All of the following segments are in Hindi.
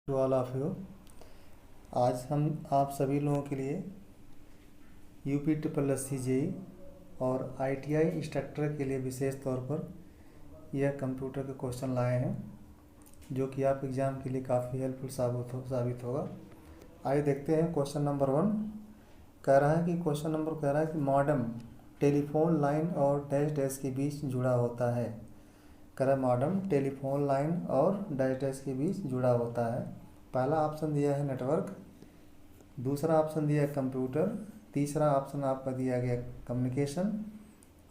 To all of you. आज हम आप सभी लोगों के लिए UP triple S C JE और आईटीआई इंस्ट्रक्टर के लिए विशेष तौर पर यह कंप्यूटर के क्वेश्चन लाए हैं, जो कि आप एग्ज़ाम के लिए काफ़ी हेल्पफुल साबित होगा। आइए देखते हैं। क्वेश्चन नंबर 1 कह रहा है कि मॉडेम टेलीफोन लाइन और डैश डैश के बीच जुड़ा होता है। कह रहा है मॉडेम टेलीफोन लाइन और डैश डैश के बीच जुड़ा होता है। पहला ऑप्शन दिया है नेटवर्क, दूसरा ऑप्शन दिया है कंप्यूटर, तीसरा ऑप्शन आपका दिया गया कम्युनिकेशन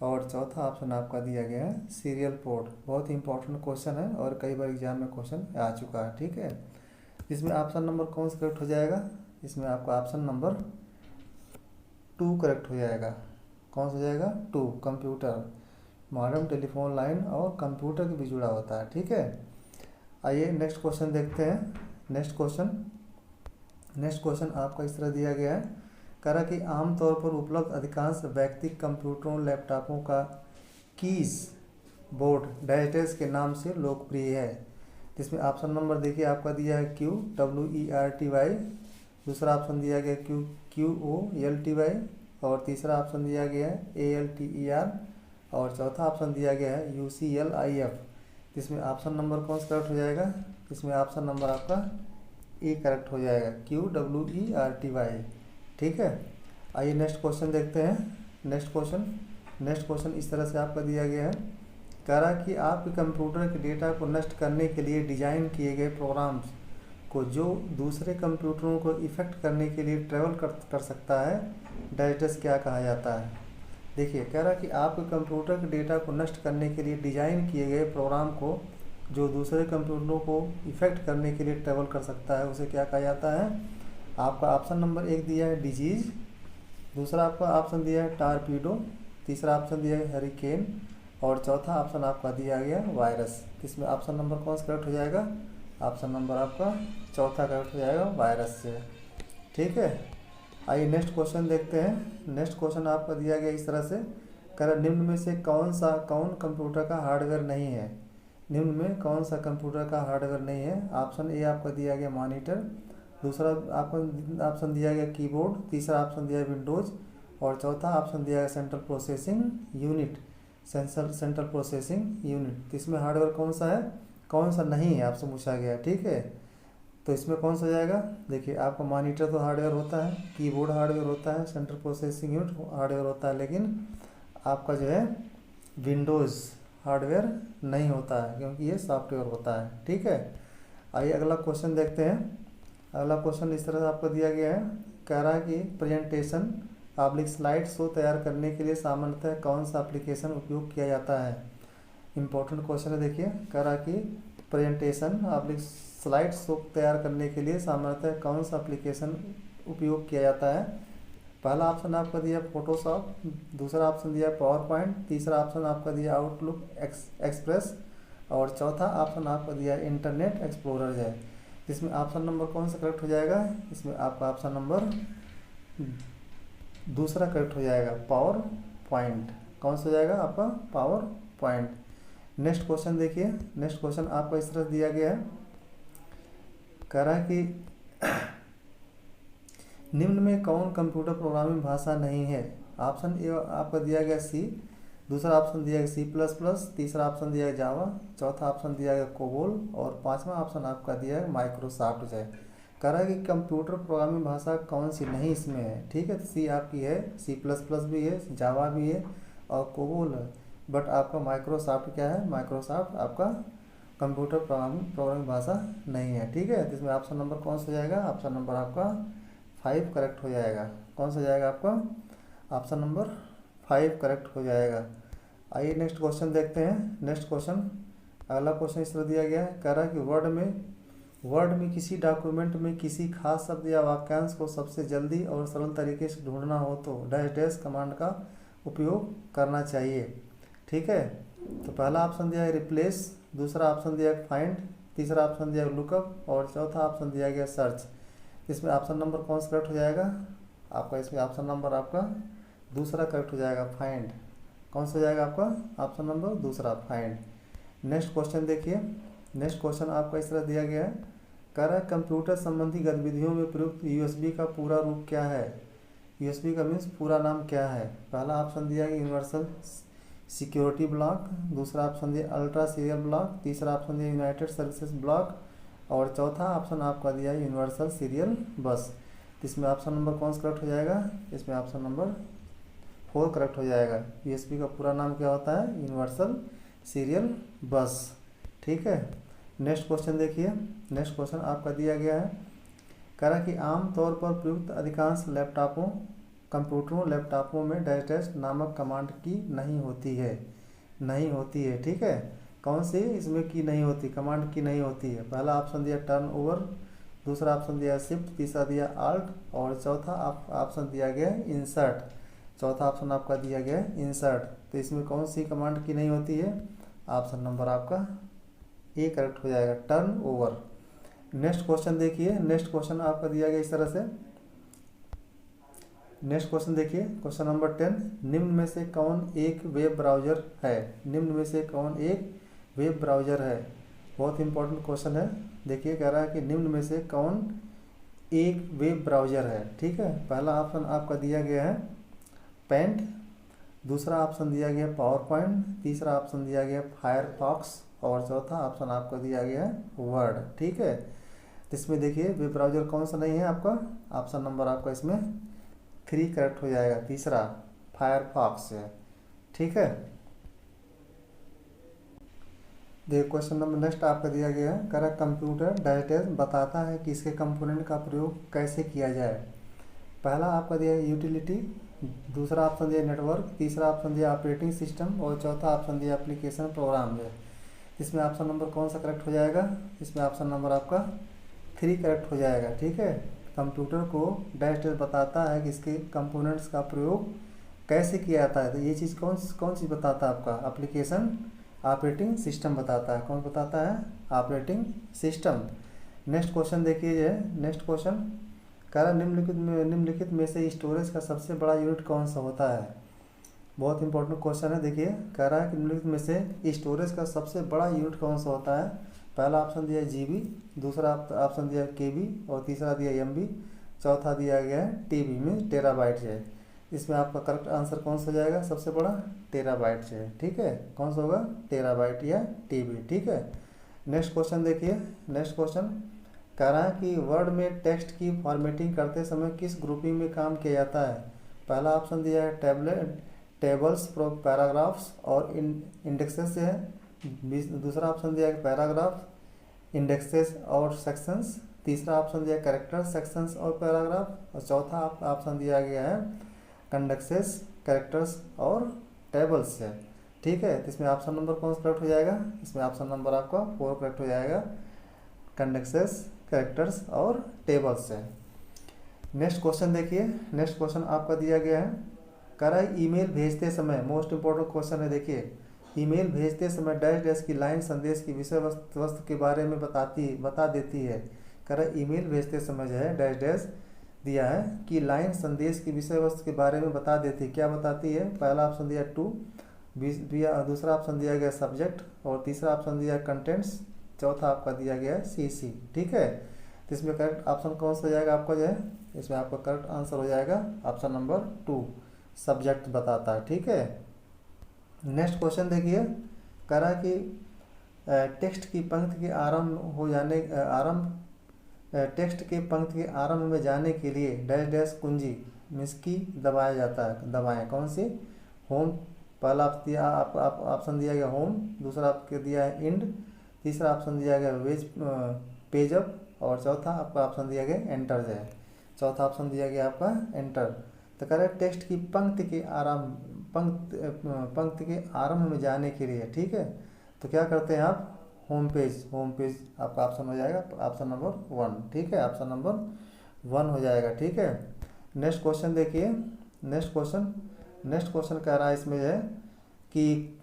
और चौथा ऑप्शन आपका दिया गया है सीरियल पोर्ट। बहुत ही इंपॉर्टेंट क्वेश्चन है और कई बार एग्जाम में क्वेश्चन आ चुका है। ठीक है, इसमें ऑप्शन नंबर कौन सा करेक्ट हो जाएगा? इसमें आपका ऑप्शन नंबर 2 करेक्ट हो जाएगा। कौन सा हो जाएगा? 2, कंप्यूटर। मॉडेम टेलीफोन लाइन और कंप्यूटर के बीच जुड़ा होता है। ठीक है, आइए नेक्स्ट क्वेश्चन देखते हैं। नेक्स्ट क्वेश्चन आपका इस तरह दिया गया है। कह रहा कि आमतौर पर उपलब्ध अधिकांश व्यक्तिगत कंप्यूटरों लैपटॉपों का कीज बोर्ड डैश डैश के नाम से लोकप्रिय है। जिसमें ऑप्शन नंबर देखिए आपका दिया है QWERTY, दूसरा ऑप्शन दिया गया QOLTY और तीसरा ऑप्शन दिया गया है ALTER और चौथा ऑप्शन दिया गया है UCLIF। इसमें ऑप्शन नंबर कौन सा करेक्ट हो जाएगा? इसमें ऑप्शन नंबर आपका ए करेक्ट हो जाएगा, QWERTY। ठीक है, आइए नेक्स्ट क्वेश्चन देखते हैं। नेक्स्ट क्वेश्चन इस तरह से आपका दिया गया है। कह रहा कि आपके कंप्यूटर के डेटा को नष्ट करने के लिए डिजाइन किए गए प्रोग्राम्स को जो दूसरे कंप्यूटरों को इफेक्ट करने के लिए ट्रेवल कर सकता है, डैश डैश क्या कहा जाता है? देखिए, कह रहा कि आपके कंप्यूटर के डेटा को नष्ट करने के लिए डिजाइन किए गए प्रोग्राम को जो दूसरे कंप्यूटरों को इफेक्ट करने के लिए ट्रेवल कर सकता है, उसे क्या कहा जाता है? आपका ऑप्शन नंबर 1 दिया है डिजीज, दूसरा आपका ऑप्शन दिया है टारपीडो, तीसरा ऑप्शन दिया है हरिकेन और चौथा ऑप्शन आपका दिया गया वायरस। इसमें ऑप्शन नंबर कौन सा करेक्ट हो जाएगा? ऑप्शन नंबर आपका चौथा करेक्ट हो जाएगा, वायरस से। ठीक है, आइए नेक्स्ट क्वेश्चन देखते हैं। नेक्स्ट क्वेश्चन आपका दिया गया इस तरह से। कह रहा निम्न में से कौन कंप्यूटर का हार्डवेयर नहीं है? निम्न में कौन सा कंप्यूटर का हार्डवेयर नहीं है? ऑप्शन ए आपका दिया गया मॉनिटर, दूसरा आपका ऑप्शन दिया गया कीबोर्ड, तीसरा ऑप्शन दिया विंडोज और चौथा ऑप्शन दिया गया सेंट्रल प्रोसेसिंग यूनिट। तो इसमें हार्डवेयर कौन सा है, कौन सा नहीं है आपसे पूछा गया। ठीक है, तो इसमें कौन सा जाएगा? देखिए, आपका मॉनिटर तो हार्डवेयर होता है, कीबोर्ड हार्डवेयर होता है, सेंट्रल प्रोसेसिंग यूनिट हार्डवेयर होता है, लेकिन आपका जो है विंडोज़ हार्डवेयर नहीं होता है, क्योंकि ये सॉफ्टवेयर होता है। ठीक है, आइए अगला क्वेश्चन देखते हैं। अगला क्वेश्चन इस तरह से आपको दिया गया है। कह रहा है कि प्रेजेंटेशन स्लाइड शो तैयार करने के लिए सामान्यतः कौन सा एप्लीकेशन उपयोग किया जाता है? इंपॉर्टेंट क्वेश्चन है। देखिए, कह रहा कि प्रेजेंटेशन स्लाइड शो तैयार करने के लिए सामान्यतः कौन सा एप्लीकेशन उपयोग किया जाता है? पहला ऑप्शन आपका दिया फोटोशॉप, दूसरा ऑप्शन दिया पावर पॉइंट, तीसरा ऑप्शन आपका दिया आउटलुक एक्सप्रेस और चौथा ऑप्शन आपका दिया इंटरनेट एक्सप्लोरर है। इसमें ऑप्शन नंबर कौन सा करेक्ट हो जाएगा? इसमें आपका ऑप्शन नंबर दूसरा करेक्ट हो जाएगा, पावर पॉइंट। कौन सा हो जाएगा आपका? Power point. नेक्स्ट क्वेश्चन देखिए। नेक्स्ट क्वेश्चन आपका इस तरह दिया गया है। कह रहा है कि निम्न में कौन कंप्यूटर प्रोग्रामिंग भाषा नहीं है? ऑप्शन ए आपका दिया गया सी, दूसरा ऑप्शन दिया गया C++, तीसरा ऑप्शन दिया गया जावा, चौथा ऑप्शन दिया गया कोबोल और पांचवा ऑप्शन आपका दिया है माइक्रोसॉफ्ट है। कह रहा है कि कंप्यूटर प्रोग्रामिंग भाषा कौन सी नहीं इसमें है। ठीक है, तो सी आपकी है, C++ भी है, जावा भी है और कोबोल है, बट आपका माइक्रोसॉफ्ट क्या है? माइक्रोसॉफ्ट आपका कंप्यूटर प्रोग्रामिंग भाषा नहीं है। ठीक है, तो इसमें ऑप्शन नंबर कौन सा जाएगा? ऑप्शन नंबर आपका 5 करेक्ट हो जाएगा। कौन सा जाएगा आपका? ऑप्शन नंबर 5 करेक्ट हो जाएगा। आइए नेक्स्ट क्वेश्चन देखते हैं। नेक्स्ट क्वेश्चन, अगला क्वेश्चन इस तरह दिया गया है। कह रहा है कि वर्ड में किसी डॉक्यूमेंट में किसी खास शब्द या वाक्यांश को सबसे जल्दी और सरल तरीके से ढूंढना हो तो डैश डैश कमांड का उपयोग करना चाहिए। ठीक है, तो पहला ऑप्शन दिया है रिप्लेस, दूसरा ऑप्शन दिया है फाइंड, तीसरा ऑप्शन दिया है लुकअप और चौथा ऑप्शन दिया गया सर्च। इसमें ऑप्शन नंबर कौन सा करेक्ट हो जाएगा आपका? इसमें ऑप्शन नंबर आपका दूसरा करेक्ट हो जाएगा, फाइंड। कौन सा हो जाएगा आपका? ऑप्शन नंबर दूसरा, फाइंड। नेक्स्ट क्वेश्चन देखिए। नेक्स्ट क्वेश्चन आपका इस तरह दिया गया है। कह रहा है कंप्यूटर संबंधी गतिविधियों में प्रयुक्त यूएसबी का पूरा रूप क्या है। यूएसबी का मीन्स पूरा नाम क्या है। पहला ऑप्शन दिया गया यूनिवर्सल सिक्योरिटी ब्लॉक, दूसरा ऑप्शन दिया अल्ट्रा सीरियल ब्लॉक, तीसरा ऑप्शन दिया यूनाइटेड सर्विसेज ब्लॉक और चौथा ऑप्शन आपका दिया यूनिवर्सल सीरियल बस। तो इसमें ऑप्शन नंबर कौन सा करेक्ट हो जाएगा, इसमें ऑप्शन नंबर 4 करेक्ट हो जाएगा। यूएसबी का पूरा नाम क्या होता है, यूनिवर्सल सीरियल बस। ठीक है, नेक्स्ट क्वेश्चन देखिए। नेक्स्ट क्वेश्चन आपका दिया गया है, कह रहा कि आमतौर पर प्रयुक्त अधिकांश लैपटॉपों कंप्यूटरों लैपटॉपों में डैश डैश नामक कमांड की नहीं होती है। नहीं होती है, ठीक है। कौन सी इसमें की नहीं होती, कमांड की नहीं होती है। पहला ऑप्शन दिया टर्न ओवर, दूसरा ऑप्शन दिया शिफ्ट, तीसरा दिया आल्ट और चौथा ऑप्शन दिया गया इंसर्ट। चौथा ऑप्शन आपका दिया गया इंसर्ट। तो इसमें कौन सी कमांड की नहीं होती है, ऑप्शन नंबर आपका ए करेक्ट हो जाएगा, टर्न ओवर। नेक्स्ट क्वेश्चन देखिए। नेक्स्ट क्वेश्चन आपका दिया गया इस तरह से। नेक्स्ट क्वेश्चन देखिए, क्वेश्चन नंबर 10, निम्न में से कौन एक वेब ब्राउजर है। निम्न में से कौन एक वेब ब्राउजर है। बहुत इंपॉर्टेंट क्वेश्चन है। देखिए कह रहा है कि निम्न में से कौन एक वेब ब्राउजर है। ठीक है, पहला ऑप्शन आपका दिया गया है पेंट, दूसरा ऑप्शन दिया गया पावर पॉइंट, तीसरा ऑप्शन दिया गया फायरफॉक्स और चौथा ऑप्शन आपको दिया गया है वर्ड। ठीक है, इसमें देखिए वेब ब्राउजर कौन सा नहीं है आपका, ऑप्शन नंबर आपका इसमें 3 करेक्ट हो जाएगा, तीसरा फायरफॉक्स है। ठीक है, देखिए क्वेश्चन नंबर नेक्स्ट आपका दिया गया है, कह रहा कंप्यूटर डैश बताता है कि इसके कंपोनेंट का प्रयोग कैसे किया जाए। पहला आपका दिया है यूटिलिटी, दूसरा ऑप्शन दिया नेटवर्क, तीसरा ऑप्शन दिया ऑपरेटिंग सिस्टम और चौथा ऑप्शन दिया एप्लीकेशन प्रोग्राम है। इसमें ऑप्शन नंबर कौन सा करेक्ट हो जाएगा, इसमें ऑप्शन नंबर आपका 3 करेक्ट हो जाएगा। ठीक है, कंप्यूटर को डैश डैश बताता है कि इसके कंपोनेंट्स का प्रयोग कैसे किया जाता है। तो ये चीज़ कौन चीज़ बताता है आपका, एप्लीकेशन ऑपरेटिंग सिस्टम बताता है। कौन बताता है, ऑपरेटिंग सिस्टम। नेक्स्ट क्वेश्चन देखिए, ये नेक्स्ट क्वेश्चन कह रहा निम्नलिखित में से स्टोरेज का सबसे बड़ा यूनिट कौन सा होता है। बहुत इंपॉर्टेंट क्वेश्चन है। देखिए कह रहा है कि निम्नलिखित में से स्टोरेज का सबसे बड़ा यूनिट कौन सा होता है। पहला ऑप्शन दिया है जीबी, दूसरा ऑप्शन दिया है केबी और तीसरा दिया है एमबी, चौथा दिया गया है टीबी मीन्स टेराबाइट है। इसमें आपका करेक्ट आंसर कौन सा हो जाएगा, सबसे बड़ा टेराबाइट है। ठीक है, कौन सा होगा, टेराबाइट या टीबी। ठीक है, नेक्स्ट क्वेश्चन देखिए। नेक्स्ट क्वेश्चन कह रहा है कि वर्ड में टेक्स्ट की फॉर्मेटिंग करते समय किस ग्रुपिंग में काम किया जाता है। पहला ऑप्शन दिया है टेबल्स पैराग्राफ्स और इंडेक्सेस है, दूसरा ऑप्शन दिया है पैराग्राफ इंडेक्सेस और सेक्शंस, तीसरा ऑप्शन दिया है कैरेक्टर सेक्शंस और पैराग्राफ और चौथा ऑप्शन दिया गया है कंडेक्सेस कैरेक्टर्स और टेबल्स है। ठीक है, तो इसमें ऑप्शन नंबर कौन सा करेक्ट हो जाएगा, इसमें ऑप्शन नंबर आपका 4 करेक्ट हो जाएगा, कंडेक्सेस कैरेक्टर्स और टेबल्स है। नेक्स्ट क्वेश्चन देखिए। नेक्स्ट क्वेश्चन आपका दिया गया है, कह रहा है ईमेल भेजते समय, मोस्ट इंपॉर्टेंट क्वेश्चन है। देखिए ईमेल भेजते समय डैश डैश की लाइन संदेश की विषय वस्तु के बारे में बता देती है। कह रहा है ईमेल भेजते समय जो है डैश डैश दिया है कि लाइन संदेश की विषय वस्तु के बारे में बता देती है। क्या बताती है, पहला ऑप्शन दिया टू, दूसरा ऑप्शन दिया गया सब्जेक्ट और तीसरा ऑप्शन दिया कंटेंट्स, चौथा आपका दिया गया सीसी। ठीक है, तो इसमें करेक्ट ऑप्शन कौन सा हो जाएगा आपका जो है, इसमें आपका करेक्ट आंसर हो जाएगा ऑप्शन नंबर 2, सब्जेक्ट बताता है। ठीक है, नेक्स्ट क्वेश्चन देखिए, कह रहा है कि टेक्स्ट की पंक्ति के टेक्स्ट के पंक्ति के आरंभ में जाने के लिए डैश डैश कुंजी मीन्स की दबाया जाता है। दबाएं कौन सी, होम, पहला ऑप्शन दिया गया होम, दूसरा आपके दिया है इंड, तीसरा ऑप्शन दिया गया पेजअप और चौथा आपका ऑप्शन दिया गया एंटर है। चौथा ऑप्शन दिया गया आपका एंटर। तो कह रहे हैं टेक्स्ट की पंक्ति के आरंभ में जाने के लिए। ठीक है, तो क्या करते हैं आप, होम पेज आपका ऑप्शन हो जाएगा ऑप्शन नंबर 1। ठीक है, ऑप्शन नंबर 1 हो जाएगा। ठीक है, नेक्स्ट क्वेश्चन देखिए। नेक्स्ट क्वेश्चन कह रहा है इसमें है कि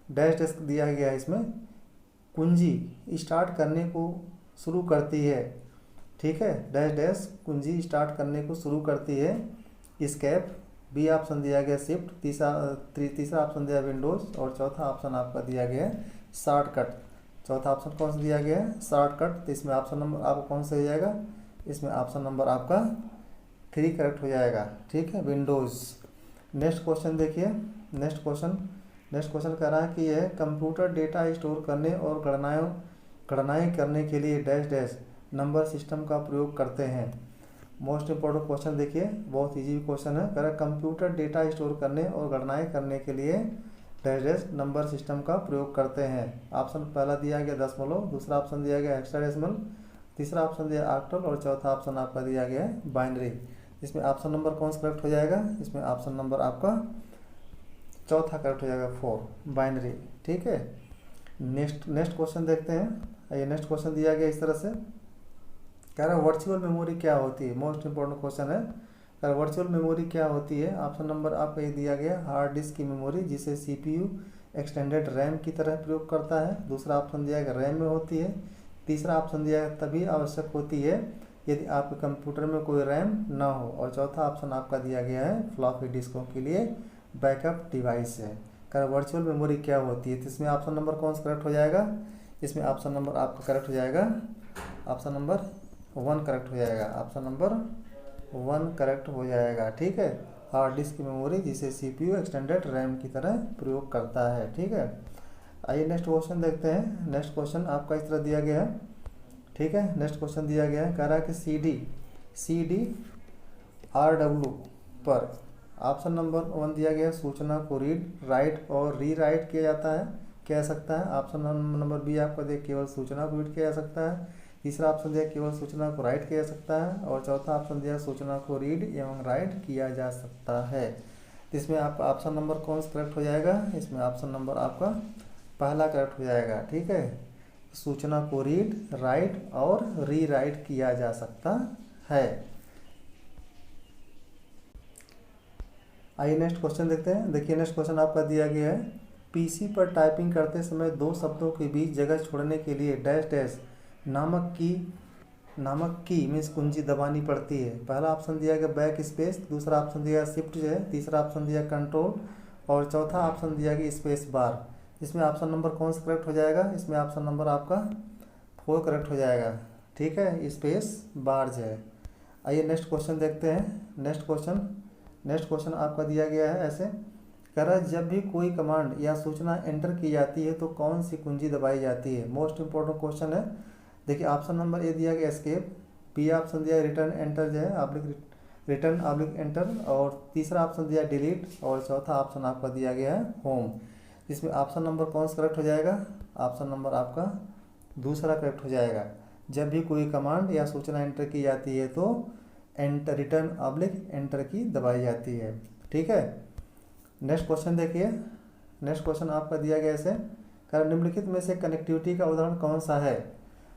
डैश डैश दिया गया है, इसमें कुंजी स्टार्ट करने को शुरू करती है। ठीक है, डैश डैश कुंजी स्टार्ट करने को शुरू करती है, एस्केप, बी ऑप्शन दिया गया शिफ्ट, तीसरा ऑप्शन दिया विंडोज और चौथा ऑप्शन आपका दिया गया शॉर्टकट। चौथा ऑप्शन कौन सा दिया गया है, शॉर्टकट। तो इसमें ऑप्शन नंबर आपका कौन सा हो जाएगा, इसमें ऑप्शन नंबर आपका 3 करेक्ट हो जाएगा। ठीक है, विंडोज़। नेक्स्ट क्वेश्चन देखिए, नेक्स्ट क्वेश्चन कह रहा है कि यह कंप्यूटर डेटा स्टोर करने और गणनाएँ करने के लिए डैश डैश नंबर सिस्टम का प्रयोग करते हैं। मोस्ट इंपॉर्टेंट क्वेश्चन देखिए, बहुत इजी क्वेश्चन है। कह रहा है कंप्यूटर डेटा स्टोर करने और गणनाएँ करने के लिए डैश डैश नंबर सिस्टम का प्रयोग करते हैं। ऑप्शन पहला दिया गया दशमलव, दूसरा ऑप्शन दिया गया हेक्साडेसिमल, तीसरा ऑप्शन दिया ऑक्टल और चौथा ऑप्शन आपका दिया गया है बाइनरी। इसमें ऑप्शन नंबर कौन सा करेक्ट हो जाएगा, इसमें ऑप्शन नंबर आपका चौथा करेक्ट हो जाएगा 4 बाइनरी। ठीक है, नेक्स्ट क्वेश्चन देखते हैं। ये नेक्स्ट क्वेश्चन दिया गया इस तरह से, कह रहा है वर्चुअल मेमोरी क्या होती है। मोस्ट इंपॉर्टेंट क्वेश्चन है, कह रहा वर्चुअल मेमोरी क्या होती है। ऑप्शन नंबर आपका ये दिया गया हार्ड डिस्क की मेमोरी जिसे सीपीयू एक्सटेंडेड रैम की तरह प्रयोग करता है। दूसरा ऑप्शन दिया गया रैम में होती है। तीसरा ऑप्शन दिया गया तभी आवश्यक होती है यदि आपके कंप्यूटर में कोई रैम ना हो। और चौथा ऑप्शन आपका दिया गया है फ्लॉपी डिस्कों के लिए बैकअप डिवाइस है। कह रहा वर्चुअल मेमोरी क्या होती है, तो इसमें ऑप्शन नंबर कौन सा करेक्ट हो जाएगा, इसमें ऑप्शन नंबर आपका करेक्ट हो जाएगा, ऑप्शन नंबर 1 करेक्ट हो जाएगा, ऑप्शन नंबर 1 करेक्ट हो जाएगा। ठीक है, हार्ड डिस्क की मेमोरी जिसे सीपीयू एक्सटेंडेड रैम की तरह प्रयोग करता है। ठीक है, आइए नेक्स्ट क्वेश्चन देखते हैं। नेक्स्ट क्वेश्चन आपका इस तरह दिया गया है। ठीक है, नेक्स्ट क्वेश्चन दिया गया है, कह रहा है कि CD RW पर ऑप्शन नंबर 1 दिया गया है सूचना को रीड राइट और री राइट किया जाता है, किया जा सकता है। ऑप्शन नंबर बी आपका दिया केवल सूचना को रीड किया जा सकता है। तीसरा ऑप्शन दिया केवल सूचना को राइट किया जा सकता है और चौथा ऑप्शन दिया सूचना को रीड एवं राइट किया जा सकता है। इसमें आपका ऑप्शन नंबर कौन सा करेक्ट हो जाएगा, इसमें ऑप्शन नंबर आपका पहला करेक्ट हो जाएगा। ठीक है, सूचना को रीड राइट और री राइट किया जा सकता है। आइए नेक्स्ट क्वेश्चन देखते हैं। देखिए नेक्स्ट क्वेश्चन आपका दिया गया है, पीसी पर टाइपिंग करते समय दो शब्दों के बीच जगह छोड़ने के लिए डैश डैश नामक की मीन्स कुंजी दबानी पड़ती है। पहला ऑप्शन दिया गया बैक स्पेस, दूसरा ऑप्शन दिया शिफ्ट जो है, तीसरा ऑप्शन दिया कंट्रोल और चौथा ऑप्शन दिया गया स्पेस बार। इसमें ऑप्शन नंबर कौन सा करेक्ट हो जाएगा, इसमें ऑप्शन नंबर आपका 4 करेक्ट हो जाएगा। ठीक है, स्पेस बार जो है। आइए नेक्स्ट क्वेश्चन देखते हैं। नेक्स्ट क्वेश्चन आपका दिया गया है ऐसे, कह रहा है जब भी कोई कमांड या सूचना एंटर की जाती है तो कौन सी कुंजी दबाई जाती है। मोस्ट इंपॉर्टेंट क्वेश्चन है। देखिए ऑप्शन नंबर ए दिया गया एस्केप, बी ऑप्शन दिया रिटर्न एंटर जो है रिटर्न एंटर और तीसरा ऑप्शन दिया डिलीट और चौथा ऑप्शन आपका दिया गया है होम। इसमें ऑप्शन नंबर कौन सा करेक्ट हो जाएगा, ऑप्शन नंबर आपका दूसरा करेक्ट हो जाएगा। जब भी कोई कमांड या सूचना एंटर की जाती है तो रिटर्न एंटर की दबाई जाती है। ठीक है, नेक्स्ट क्वेश्चन देखिए। नेक्स्ट क्वेश्चन आपका दिया गया ऐसे, कह रहा निम्नलिखित में से कनेक्टिविटी का उदाहरण कौन सा है।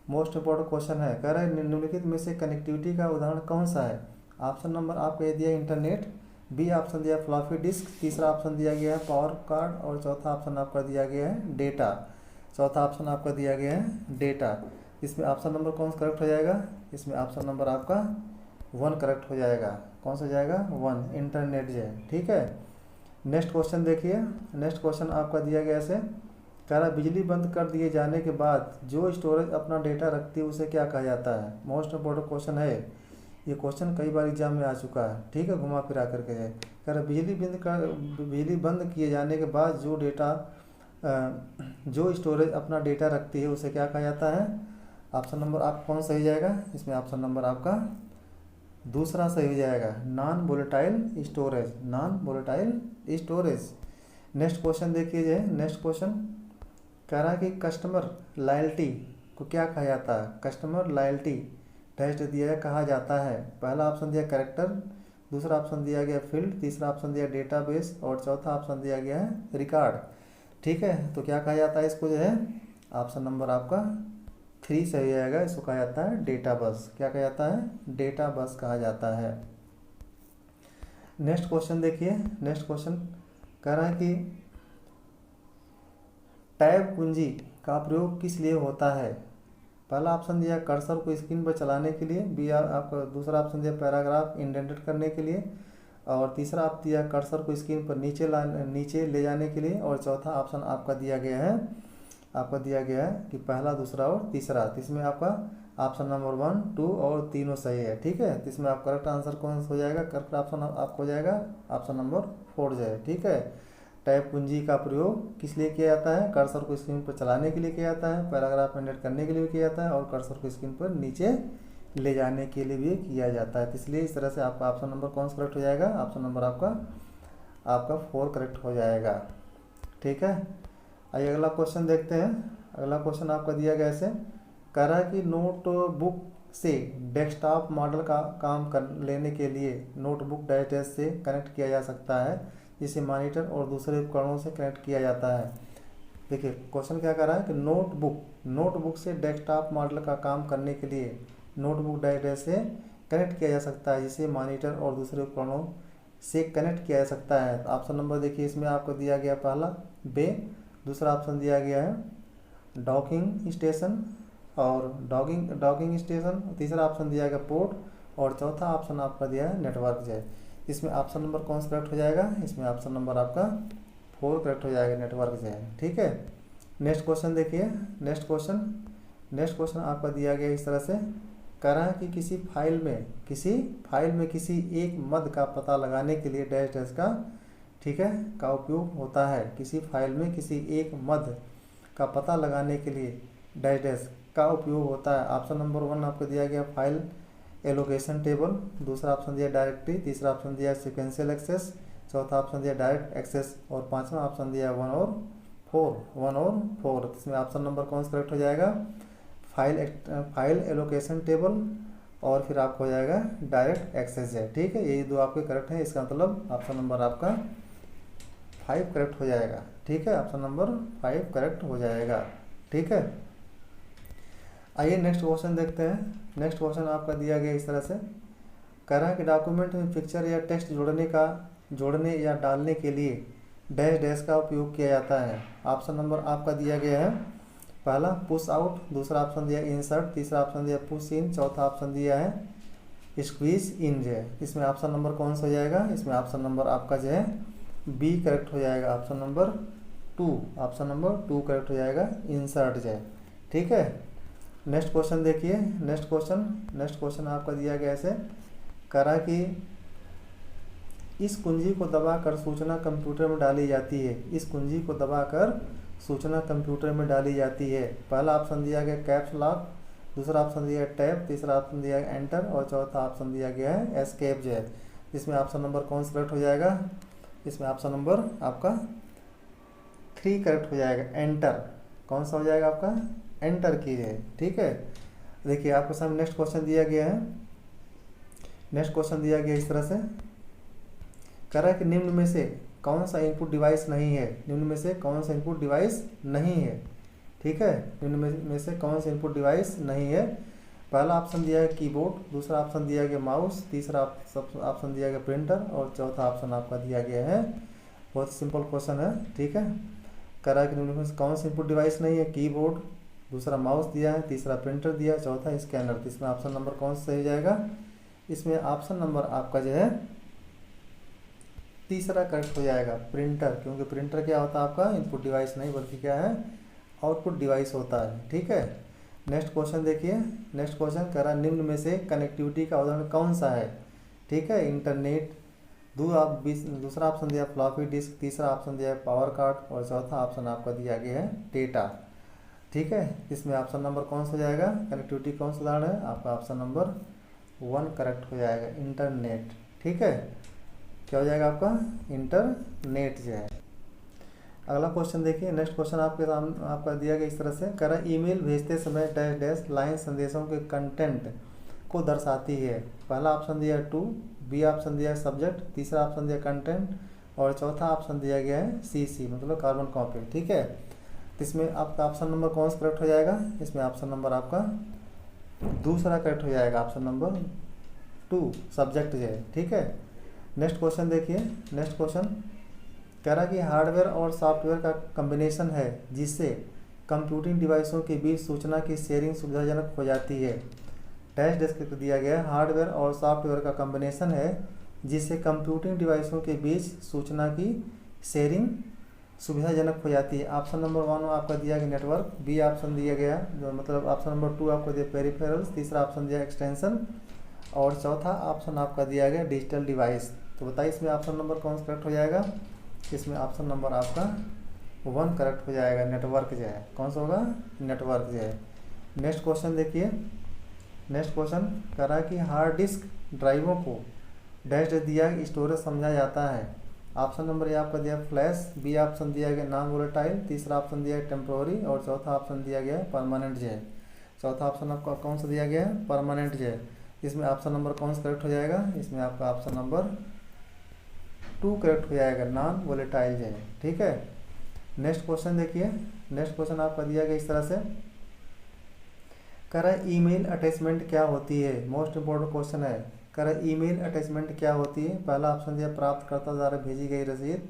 मोस्ट इंपॉर्टेंट क्वेश्चन है, कह रहा है निम्नलिखित में से कनेक्टिविटी का उदाहरण कौन सा है। ऑप्शन नंबर आपको ये दिया इंटरनेट, बी ऑप्शन दिया फ्लॉपी डिस्क, तीसरा ऑप्शन दिया गया है पावर कार्ड और चौथा ऑप्शन आपका दिया गया है डेटा। चौथा ऑप्शन आपका दिया गया है डेटा। इसमें ऑप्शन नंबर कौन सा करेक्ट हो जाएगा, इसमें ऑप्शन नंबर आपका 1 करेक्ट हो जाएगा। कौन सा जाएगा 1, इंटरनेट जो है। ठीक है, नेक्स्ट क्वेश्चन देखिए। नेक्स्ट क्वेश्चन आपका दिया गया ऐसे, कह रहा बिजली बंद कर दिए जाने के बाद जो स्टोरेज अपना डेटा रखती है उसे क्या कहा जाता है। मोस्ट इंपॉर्टेंट क्वेश्चन है, ये क्वेश्चन कई बार एग्जाम में आ चुका है। ठीक है, घुमा फिरा करके है। कह रहा बिजली बंद किए जाने के बाद जो स्टोरेज अपना डेटा रखती है उसे क्या कहा जाता है। ऑप्शन नंबर आप कौन सही जाएगा, इसमें ऑप्शन नंबर आपका दूसरा सही हो जाएगा, non volatile storage, non volatile storage. Next question देखिए जो है, नेक्स्ट क्वेश्चन कह रहा है कि कस्टमर लॉयल्टी को क्या कहा जाता है। कस्टमर लॉयल्टी टेस्ट दिया कहा जाता है। पहला ऑप्शन दिया कैरेक्टर, दूसरा ऑप्शन दिया गया फील्ड, तीसरा ऑप्शन दिया डेटाबेस और चौथा ऑप्शन दिया गया है रिकॉर्ड। ठीक है, तो क्या कहा जाता है इसको जो है, ऑप्शन नंबर आपका 3 सही आएगा। इसको कहा जाता है डेटा बस। क्या कहा जाता है, डेटा बस कहा जाता है। नेक्स्ट क्वेश्चन देखिए। नेक्स्ट क्वेश्चन कह रहा है कि टैब कुंजी का प्रयोग किस लिए होता है। पहला ऑप्शन दिया कर्सर को स्क्रीन पर चलाने के लिए, बी आपका दूसरा ऑप्शन दिया पैराग्राफ इंडेंटेड करने के लिए और तीसरा आप दिया कर्सर को स्क्रीन पर नीचे ले जाने के लिए और चौथा ऑप्शन आपका दिया गया है आपका दिया गया है कि पहला, दूसरा और तीसरा। तो इसमें आपका ऑप्शन नंबर 1, 2 और तीनों सही है। ठीक है, तो इसमें आप करेक्ट आंसर कौन सा हो जाएगा? करेक्ट ऑप्शन आपको हो जाएगा ऑप्शन नंबर 4 जो है। ठीक है, टैब कुंजी का प्रयोग किस लिए किया जाता है? कर्सर को स्क्रीन पर चलाने के लिए किया जाता है, पैराग्राफ में एडिट करने के लिए भी किया जाता है, और कर्सर को स्क्रीन पर नीचे ले जाने के लिए भी किया जाता है। तो इसलिए इस तरह से आपका ऑप्शन नंबर कौन सा करेक्ट हो जाएगा? ऑप्शन नंबर आपका 4 करेक्ट हो जाएगा। ठीक है, आइए अगला क्वेश्चन देखते हैं। अगला क्वेश्चन आपका दिया गया ऐसे, कह रहा है कि नोटबुक से डेस्कटॉप मॉडल का काम कर लेने के लिए नोटबुक डैश से कनेक्ट किया जा सकता है, जिसे मॉनिटर और दूसरे उपकरणों से कनेक्ट किया जाता है। देखिए क्वेश्चन क्या कर रहा है कि नोटबुक से डेस्कटॉप मॉडल का काम करने के लिए नोटबुक डैश से कनेक्ट किया जा सकता है, जिसे मॉनिटर और दूसरे उपकरणों से कनेक्ट किया जा सकता है। तो ऑप्शन नंबर देखिए, इसमें आपको दिया गया पहला बे, दूसरा ऑप्शन दिया गया है डॉकिंग स्टेशन और डॉकिंग स्टेशन, तीसरा ऑप्शन दिया गया पोर्ट, और चौथा ऑप्शन आपका दिया है नेटवर्क जो है। इसमें ऑप्शन नंबर कौन सा करेक्ट हो जाएगा? इसमें ऑप्शन नंबर आपका 4 करेक्ट हो जाएगा, नेटवर्क जो है। ठीक है, नेक्स्ट क्वेश्चन देखिए। नेक्स्ट क्वेश्चन आपका दिया गया इस तरह से, कह रहा है कि किसी फाइल में किसी एक मद का पता लगाने के लिए डैश का, ठीक है, का उपयोग होता है। किसी फाइल में किसी एक मद का पता लगाने के लिए डैश का उपयोग होता है। ऑप्शन नंबर 1 आपको दिया गया फाइल एलोकेशन टेबल, दूसरा ऑप्शन दिया डायरेक्टरी, तीसरा ऑप्शन दिया सीक्वेंशियल एक्सेस, चौथा ऑप्शन दिया डायरेक्ट एक्सेस, और पांचवा ऑप्शन दिया 1 और 4। इसमें ऑप्शन नंबर कौन सा करेक्ट हो जाएगा? फाइल एलोकेशन टेबल, और फिर आपको हो जाएगा डायरेक्ट एक्सेस है। ठीक है, यही दो आपके करेक्ट हैं। इसका मतलब ऑप्शन नंबर आपका 5 करेक्ट हो जाएगा। ठीक है, ऑप्शन नंबर 5 करेक्ट हो जाएगा। ठीक है, आइए नेक्स्ट क्वेश्चन देखते हैं। नेक्स्ट क्वेश्चन आपका दिया गया इस तरह से, कह रहा है कि डॉक्यूमेंट में पिक्चर या टेक्स्ट जोड़ने या डालने के लिए डैश का उपयोग किया जाता है। ऑप्शन नंबर आपका दिया गया है पहला पुश आउट, दूसरा ऑप्शन दिया इंसर्ट, तीसरा ऑप्शन दिया पुश इन, चौथा ऑप्शन दिया है स्क्वीज इन जो है। इसमें ऑप्शन नंबर कौन सा हो जाएगा? इसमें ऑप्शन नंबर आपका जो है बी करेक्ट हो जाएगा। ऑप्शन नंबर 2 करेक्ट हो जाएगा, इंसर्ट जो है। ठीक है, नेक्स्ट क्वेश्चन देखिए। नेक्स्ट क्वेश्चन आपका दिया गया ऐसे, कह रहा कि इस कुंजी को दबाकर सूचना कंप्यूटर में डाली जाती है। इस कुंजी को दबाकर सूचना कंप्यूटर में डाली जाती है। पहला ऑप्शन दिया गया कैप्स लॉक, दूसरा ऑप्शन दिया है टैब, तीसरा ऑप्शन दिया है एंटर, और चौथा ऑप्शन दिया गया है एस्केप जो है। इसमें ऑप्शन नंबर कौन सा करेक्ट हो जाएगा? इसमें ऑप्शन नंबर आपका 3 करेक्ट हो जाएगा, एंटर। कौन सा हो जाएगा आपका? एंटर कीजिए। ठीक है, देखिए आपके सामने नेक्स्ट क्वेश्चन दिया गया है। नेक्स्ट क्वेश्चन दिया गया इस तरह से, कह रहा है कि निम्न में से कौन सा इनपुट डिवाइस नहीं है? निम्न में से कौन सा इनपुट डिवाइस नहीं है? ठीक है, निम्न में से कौन सा इनपुट डिवाइस नहीं है? पहला ऑप्शन दिया है कीबोर्ड, दूसरा ऑप्शन दिया गया माउस, तीसरा ऑप्शन दिया गया प्रिंटर, और चौथा ऑप्शन आपका दिया गया है, बहुत सिंपल क्वेश्चन है। ठीक है, कह रहा है कि निम्न में से कौन सा इनपुट डिवाइस नहीं है? कीबोर्ड, दूसरा माउस दिया है, तीसरा प्रिंटर दिया है, चौथा स्कैनर। तो इसमें ऑप्शन नंबर कौन सा सही जाएगा? इसमें ऑप्शन नंबर आपका जो है तीसरा करेक्ट हो जाएगा, प्रिंटर। क्योंकि प्रिंटर क्या होता है आपका? इनपुट डिवाइस नहीं बल्कि क्या है? आउटपुट डिवाइस होता है। ठीक है, नेक्स्ट क्वेश्चन देखिए। नेक्स्ट क्वेश्चन कह रहा है निम्न में से कनेक्टिविटी का उदाहरण कौन सा है? ठीक है, इंटरनेट, दूसरा ऑप्शन दिया फ्लॉपी डिस्क, तीसरा ऑप्शन दिया पावर कार्ड, और चौथा ऑप्शन आपका दिया गया है डेटा। ठीक है, इसमें ऑप्शन नंबर कौन सा हो जाएगा? कनेक्टिविटी कौन सा उदाहरण है आपका? ऑप्शन नंबर 1 करेक्ट हो जाएगा, इंटरनेट। ठीक है, क्या हो जाएगा आपका? इंटरनेट जो है। अगला क्वेश्चन देखिए। नेक्स्ट क्वेश्चन आपके सामने आपका दिया गया इस तरह से, कह रहा है ईमेल भेजते समय डैश डैश लाइन संदेशों के कंटेंट को दर्शाती है। पहला ऑप्शन दिया है टू, बी ऑप्शन दिया है सब्जेक्ट, तीसरा ऑप्शन दिया कंटेंट, और चौथा ऑप्शन दिया गया है CC मतलब कार्बन कॉपी। ठीक है, तो इसमें आपका ऑप्शन नंबर कौन सा करेक्ट हो जाएगा? इसमें ऑप्शन नंबर आपका दूसरा करेक्ट हो जाएगा, ऑप्शन नंबर 2 सब्जेक्ट जो है। ठीक है, नेक्स्ट क्वेश्चन देखिए। नेक्स्ट क्वेश्चन कह रहा है कि हार्डवेयर और सॉफ्टवेयर का कॉम्बिनेशन है जिससे कंप्यूटिंग डिवाइसों के बीच सूचना की शेयरिंग सुविधाजनक हो जाती है। डैश डैश दिया गया है, हार्डवेयर और सॉफ्टवेयर का कॉम्बिनेशन है जिससे कंप्यूटिंग डिवाइसों के बीच सूचना की शेयरिंग सुविधाजनक हो जाती है। ऑप्शन नंबर 1 आपका दिया गया नेटवर्क, बी ऑप्शन दिया गया जो मतलब ऑप्शन नंबर 2 आपको दिया पेरिफेरल्स, तीसरा ऑप्शन दिया एक्सटेंशन और चौथा ऑप्शन आपका दिया गया डिजिटल डिवाइस। तो बताइए इसमें ऑप्शन नंबर कौन सा करेक्ट हो जाएगा? इसमें ऑप्शन नंबर आपका 1 करेक्ट हो जाएगा, नेटवर्क जो है। कौन सा होगा? नेटवर्क जो है। नेक्स्ट क्वेश्चन देखिए, नेक्स्ट क्वेश्चन कह रहा है कि हार्ड डिस्क ड्राइवों को डैश दिया स्टोरेज समझा जाता है। ऑप्शन नंबर ए आपका दिया फ्लैश, बी ऑप्शन दिया गया नॉन वोलेटाइल, तीसरा ऑप्शन दिया गया टेम्प्रोरी और चौथा ऑप्शन दिया गया परमानेंट जो है। चौथा ऑप्शन आपका कौन सा दिया गया है? परमानेंट जो है। इसमें ऑप्शन नंबर कौन सा करेक्ट हो जाएगा? इसमें आपका ऑप्शन नंबर 2 करेक्ट हो जाएगा, नॉन वोलेटाइल जो है। ठीक है, नेक्स्ट क्वेश्चन देखिए, नेक्स्ट क्वेश्चन आपका दिया गया इस तरह से, कह रहा है ईमेल अटैचमेंट क्या होती है? मोस्ट इंपॉर्टेंट क्वेश्चन है। कह रहा है ईमेल अटैचमेंट क्या होती है? पहला ऑप्शन दिया प्राप्तकर्ता द्वारा भेजी गई रसीद,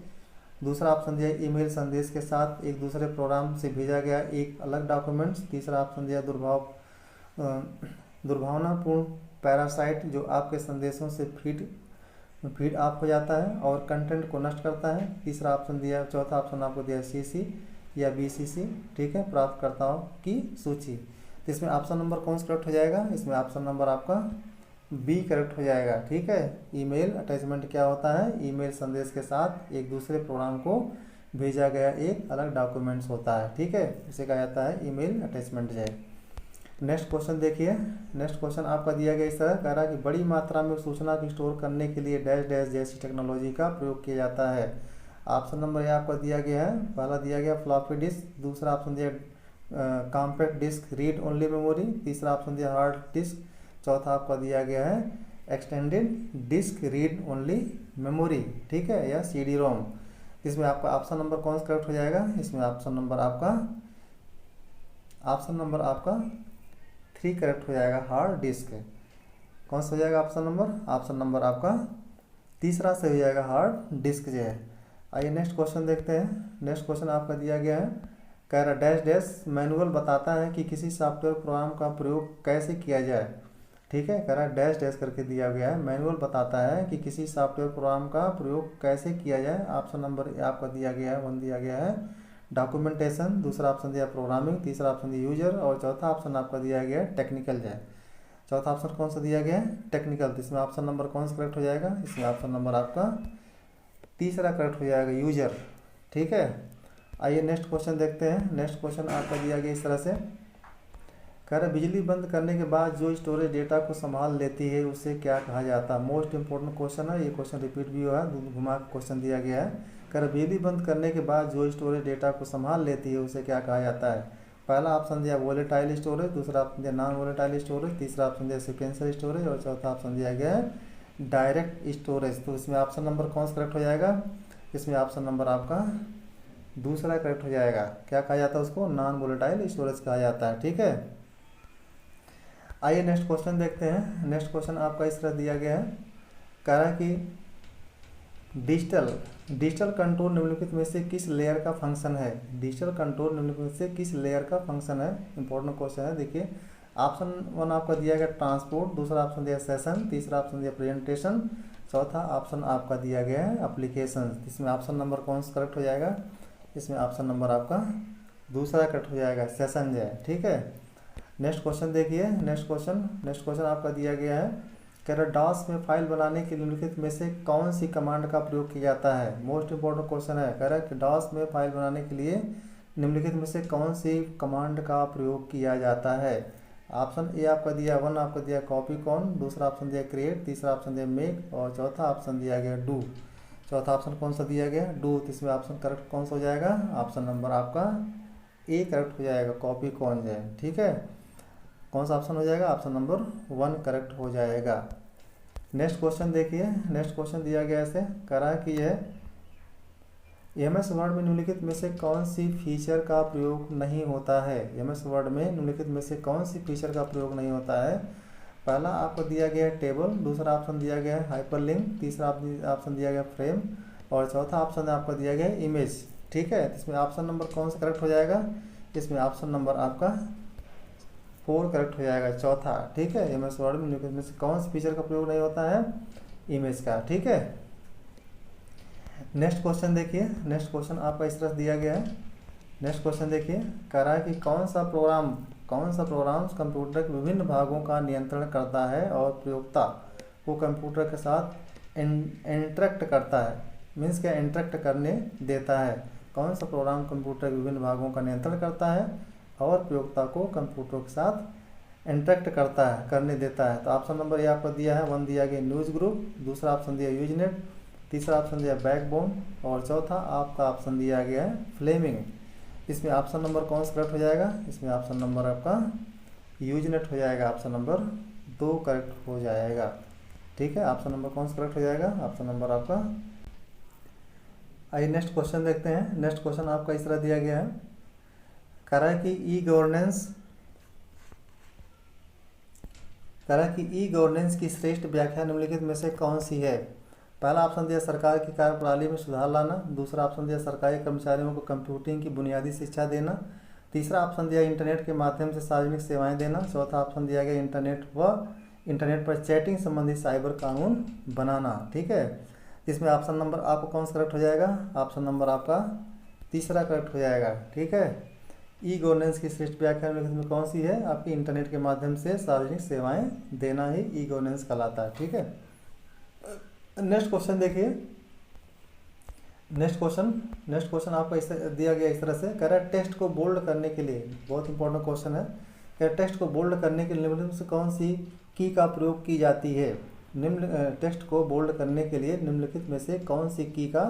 दूसरा ऑप्शन दिया ईमेल संदेश के साथ एक दूसरे प्रोग्राम से भेजा गया एक अलग डॉक्यूमेंट्स, तीसरा ऑप्शन दिया दुर्भावनापूर्ण पैरासाइट जो आपके संदेशों से फीड ऑफ हो जाता है और कंटेंट को नष्ट करता है, तीसरा ऑप्शन दिया, चौथा ऑप्शन आपको दिया सीसी या बीसीसी। ठीक है, प्राप्तकर्ताओं की सूची। तो इसमें ऑप्शन नंबर कौन सा करेक्ट हो जाएगा? इसमें ऑप्शन नंबर आपका बी करेक्ट हो जाएगा। ठीक है, ईमेल अटैचमेंट क्या होता है? ईमेल संदेश के साथ एक दूसरे प्रोग्राम को भेजा गया एक अलग डॉक्यूमेंट्स होता है। ठीक है, इसे कहा जाता है ईमेल अटैचमेंट जो है। नेक्स्ट क्वेश्चन देखिए, नेक्स्ट क्वेश्चन आपका दिया गया इस तरह, कह रहा है कि बड़ी मात्रा में सूचना को स्टोर करने के लिए डैश डैश जैसी टेक्नोलॉजी का प्रयोग किया जाता है। ऑप्शन नंबर ए आपका दिया गया है, पहला दिया गया फ्लॉपी डिस्क, दूसरा ऑप्शन दिया compact disc read only memory, तीसरा ऑप्शन दिया हार्ड डिस्क, चौथा आपका दिया गया है extended disc read only memory. ठीक है, या CD रोम। इसमें आपका ऑप्शन नंबर कौन सा करेक्ट हो जाएगा? इसमें ऑप्शन नंबर आपका 3 करेक्ट हो जाएगा, हार्ड डिस्क। कौन सा हो जाएगा ऑप्शन नंबर? ऑप्शन नंबर आपका तीसरा से हो जाएगा, हार्ड डिस्क जो है। आइए नेक्स्ट क्वेश्चन देखते हैं। नेक्स्ट क्वेश्चन आपका दिया गया है, कह रहा डैश डैश मैनुअल बताता है कि किसी सॉफ्टवेयर प्रोग्राम का प्रयोग कैसे किया जाए। ठीक है, कह रहा डैश डैश करके दिया गया है, मैनुअल बताता है कि किसी सॉफ्टवेयर प्रोग्राम का प्रयोग कैसे किया जाए। ऑप्शन नंबर आपका दिया गया है 1 दिया गया है डॉक्यूमेंटेशन, दूसरा ऑप्शन दिया प्रोग्रामिंग, तीसरा ऑप्शन दिया यूजर और चौथा ऑप्शन आपका दिया गया है टेक्निकल जो है। चौथा ऑप्शन कौन सा दिया गया है? टेक्निकल। तो इसमें ऑप्शन नंबर कौन सा करेक्ट हो जाएगा? इसमें ऑप्शन नंबर आपका तीसरा करेक्ट हो जाएगा, यूजर। ठीक है, आइए नेक्स्ट क्वेश्चन देखते हैं। नेक्स्ट क्वेश्चन आपका दिया गया इस तरह से, कह रहा बिजली बंद करने के बाद जो स्टोरेज डेटा को संभाल लेती है उसे क्या कहा जाता है? मोस्ट इंपॉर्टेंट क्वेश्चन है, ये क्वेश्चन रिपीट भी हुआ है, घुमा क्वेश्चन दिया गया है। कह रहा बिजली बंद करने के बाद जो स्टोरेज डेटा को संभाल लेती है उसे क्या कहा जाता है? पहला ऑप्शन दिया वोलेटाइल स्टोरेज, दूसरा ऑप्शन दिया नॉन वोलेटाइल स्टोरेज, तीसरा ऑप्शन दिया सीक्वेंशियल स्टोरेज और चौथा ऑप्शन दिया गया है डायरेक्ट स्टोरेज। तो इसमें ऑप्शन नंबर कौन सा करेक्ट हो जाएगा? इसमें ऑप्शन नंबर आपका दूसरा करेक्ट हो जाएगा। क्या कहा जाता है उसको? नॉन वोलेटाइल स्टोरेज कहा जाता है। ठीक है, आइए नेक्स्ट क्वेश्चन देखते हैं। नेक्स्ट क्वेश्चन आपका इस तरह दिया गया है, कह रहा है कि डिजिटल कंट्रोल निम्नलिखित में से किस लेयर का फंक्शन है? डिजिटल कंट्रोल निम्नलिखित में से किस लेयर का फंक्शन है? इंपॉर्टेंट क्वेश्चन है। देखिए ऑप्शन 1 आपका दिया गया ट्रांसपोर्ट, दूसरा ऑप्शन दिया सेशन, तीसरा ऑप्शन दिया प्रेजेंटेशन, चौथा ऑप्शन आपका दिया गया है एप्लीकेशन। इसमें ऑप्शन नंबर कौन सा करेक्ट हो जाएगा? इसमें ऑप्शन नंबर आपका दूसरा करेक्ट हो जाएगा, सेशन जो है। ठीक है, नेक्स्ट क्वेश्चन देखिए। नेक्स्ट क्वेश्चन आपका दिया गया है, कह रहा डॉस में फाइल बनाने के निम्नलिखित में से कौन सी कमांड का प्रयोग किया जाता है? मोस्ट इंपॉर्टेंट क्वेश्चन है। कह रहा है कि डॉस में फाइल बनाने के लिए निम्नलिखित में से कौन सी कमांड का प्रयोग किया जाता है? ऑप्शन ए आपका दिया 1 आपका दिया कॉपी कॉन, दूसरा ऑप्शन दिया क्रिएट, तीसरा ऑप्शन दिया मेक और चौथा ऑप्शन दिया गया डू। चौथा ऑप्शन कौन सा दिया गया? डू। तो इसमें ऑप्शन करेक्ट कौन सा हो जाएगा? ऑप्शन नंबर आपका ए करेक्ट हो जाएगा, कॉपी कॉन जो है। ठीक है, कौन सा ऑप्शन हो जाएगा? ऑप्शन नंबर 1 करेक्ट हो जाएगा। नेक्स्ट क्वेश्चन देखिए। नेक्स्ट क्वेश्चन दिया गया ऐसे, कह रहा है कि यह MS वर्ड में निम्नलिखित में से कौन सी फीचर का प्रयोग नहीं होता है? MS वर्ड में निम्नलिखित में से कौन सी फीचर का प्रयोग नहीं होता है? पहला आपको दिया गया है टेबल, दूसरा ऑप्शन दिया गया है हाइपरलिंक, तीसरा ऑप्शन दिया गया फ्रेम और चौथा ऑप्शन आपका दिया गया है इमेज। ठीक है, इसमें ऑप्शन नंबर कौन सा करेक्ट हो जाएगा? इसमें ऑप्शन नंबर आपका 4 करेक्ट हो जाएगा, चौथा। ठीक है, MS वर्ड में निम्नलिखित में से कौन सी फीचर का प्रयोग नहीं होता है? इमेज का। ठीक है, नेक्स्ट क्वेश्चन देखिए, नेक्स्ट क्वेश्चन आपका इस तरह से दिया गया है। नेक्स्ट क्वेश्चन देखिए, कह रहा है कि कौन सा प्रोग्राम कंप्यूटर के विभिन्न भागों का नियंत्रण करता है और प्रयोक्ता को कंप्यूटर के साथ इंटरेक्ट करता है, मीन्स क्या इंटरेक्ट करने देता है। कौन सा प्रोग्राम कंप्यूटर के विभिन्न भागों का नियंत्रण करता है और प्रयोक्ता को कंप्यूटर के साथ इंटरेक्ट करने देता है। तो ऑप्शन नंबर ए आपको दिया है, 1 दिया गया न्यूज़ ग्रुप, दूसरा ऑप्शन दिया यूजनेट, तीसरा ऑप्शन दिया बैकबोन और चौथा आपका ऑप्शन दिया गया है फ्लेमिंग। इसमें ऑप्शन नंबर कौन सा करेक्ट हो जाएगा? इसमें ऑप्शन नंबर आपका यूजनेट हो जाएगा, ऑप्शन नंबर 2 करेक्ट हो जाएगा। ठीक है, ऑप्शन नंबर कौन सा करेक्ट हो जाएगा? ऑप्शन नंबर आपका। आइए नेक्स्ट क्वेश्चन देखते हैं। नेक्स्ट क्वेश्चन आपका इस तरह दिया गया है, कह रहा है कि ई गवर्नेंस की श्रेष्ठ व्याख्या निम्नलिखित में से कौन सी है? पहला ऑप्शन दिया सरकार की कार्यप्रणाली में सुधार लाना, दूसरा ऑप्शन दिया सरकारी कर्मचारियों को कंप्यूटिंग की बुनियादी शिक्षा देना, तीसरा ऑप्शन दिया इंटरनेट के माध्यम से सार्वजनिक सेवाएं देना, चौथा ऑप्शन दिया गया इंटरनेट पर चैटिंग संबंधी साइबर कानून बनाना। ठीक है, इसमें ऑप्शन नंबर आपको कौन सा करेक्ट हो जाएगा? ऑप्शन नंबर आपका तीसरा करेक्ट हो जाएगा। ठीक है, ई गवर्नेंस की श्रेष्ठ व्याख्या में कौन सी है? आपकी इंटरनेट के माध्यम से सार्वजनिक सेवाएं देना ही ई गवर्नेंस कहलाता है। ठीक है, नेक्स्ट क्वेश्चन देखिए। नेक्स्ट क्वेश्चन आपका इस दिया गया इस तरह से, कह रहा है टेक्स्ट को बोल्ड करने के लिए, बहुत इंपॉर्टेंट क्वेश्चन है, कह रहा है टेक्स्ट को बोल्ड करने के लिए निम्नलिखित से कौन सी की का प्रयोग की जाती है? टेक्स्ट को बोल्ड करने के लिए निम्नलिखित में से कौन सी की का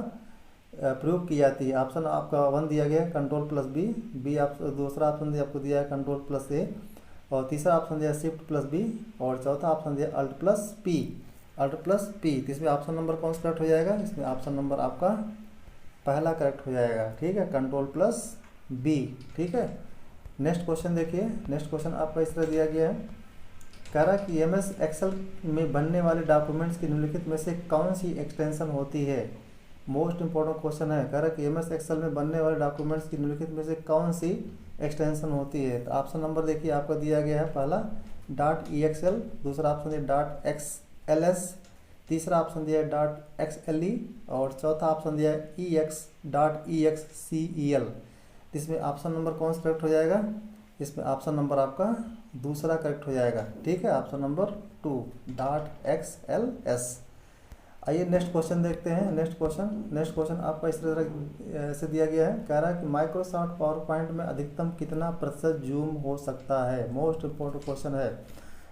प्रयोग की जाती है? ऑप्शन आपका 1 दिया गया है Ctrl+B, दूसरा ऑप्शन दिया आपको दिया है Ctrl+A और तीसरा ऑप्शन दिया Shift+B और चौथा ऑप्शन दिया Alt+P। तो इसमें ऑप्शन नंबर कौन सा करेक्ट हो जाएगा? इसमें ऑप्शन नंबर आपका पहला करेक्ट हो जाएगा। ठीक है, Ctrl+B। ठीक है, नेक्स्ट क्वेश्चन देखिए। नेक्स्ट क्वेश्चन आपका इस तरह दिया गया है, कह रहा है कि MS एक्सेल में बनने वाले डॉक्यूमेंट्स की निम्नलिखित में से कौन सी एक्सटेंशन होती है? मोस्ट इंपॉर्टेंट क्वेश्चन है, कह रहा है कि MS एक्सेल में बनने वाले डॉक्यूमेंट्स की निम्नलिखित में से कौन सी एक्सटेंशन होती है? तो ऑप्शन नंबर देखिए आपका दिया गया है, पहला .exl, दूसरा ऑप्शन दिया .xls, तीसरा ऑप्शन दिया .xle और चौथा ऑप्शन दिया .excel। इसमें ऑप्शन नंबर कौन सा करेक्ट हो जाएगा? इसमें ऑप्शन नंबर आपका दूसरा करेक्ट हो जाएगा। ठीक है, ऑप्शन नंबर 2 .xls। आइए नेक्स्ट क्वेश्चन देखते हैं। नेक्स्ट क्वेश्चन आपका इस तरह से दिया गया है, कह रहा है कि माइक्रोसॉफ्ट पावर पॉइंट में अधिकतम कितना प्रतिशत जूम हो सकता है? मोस्ट इंपॉर्टेंट क्वेश्चन है,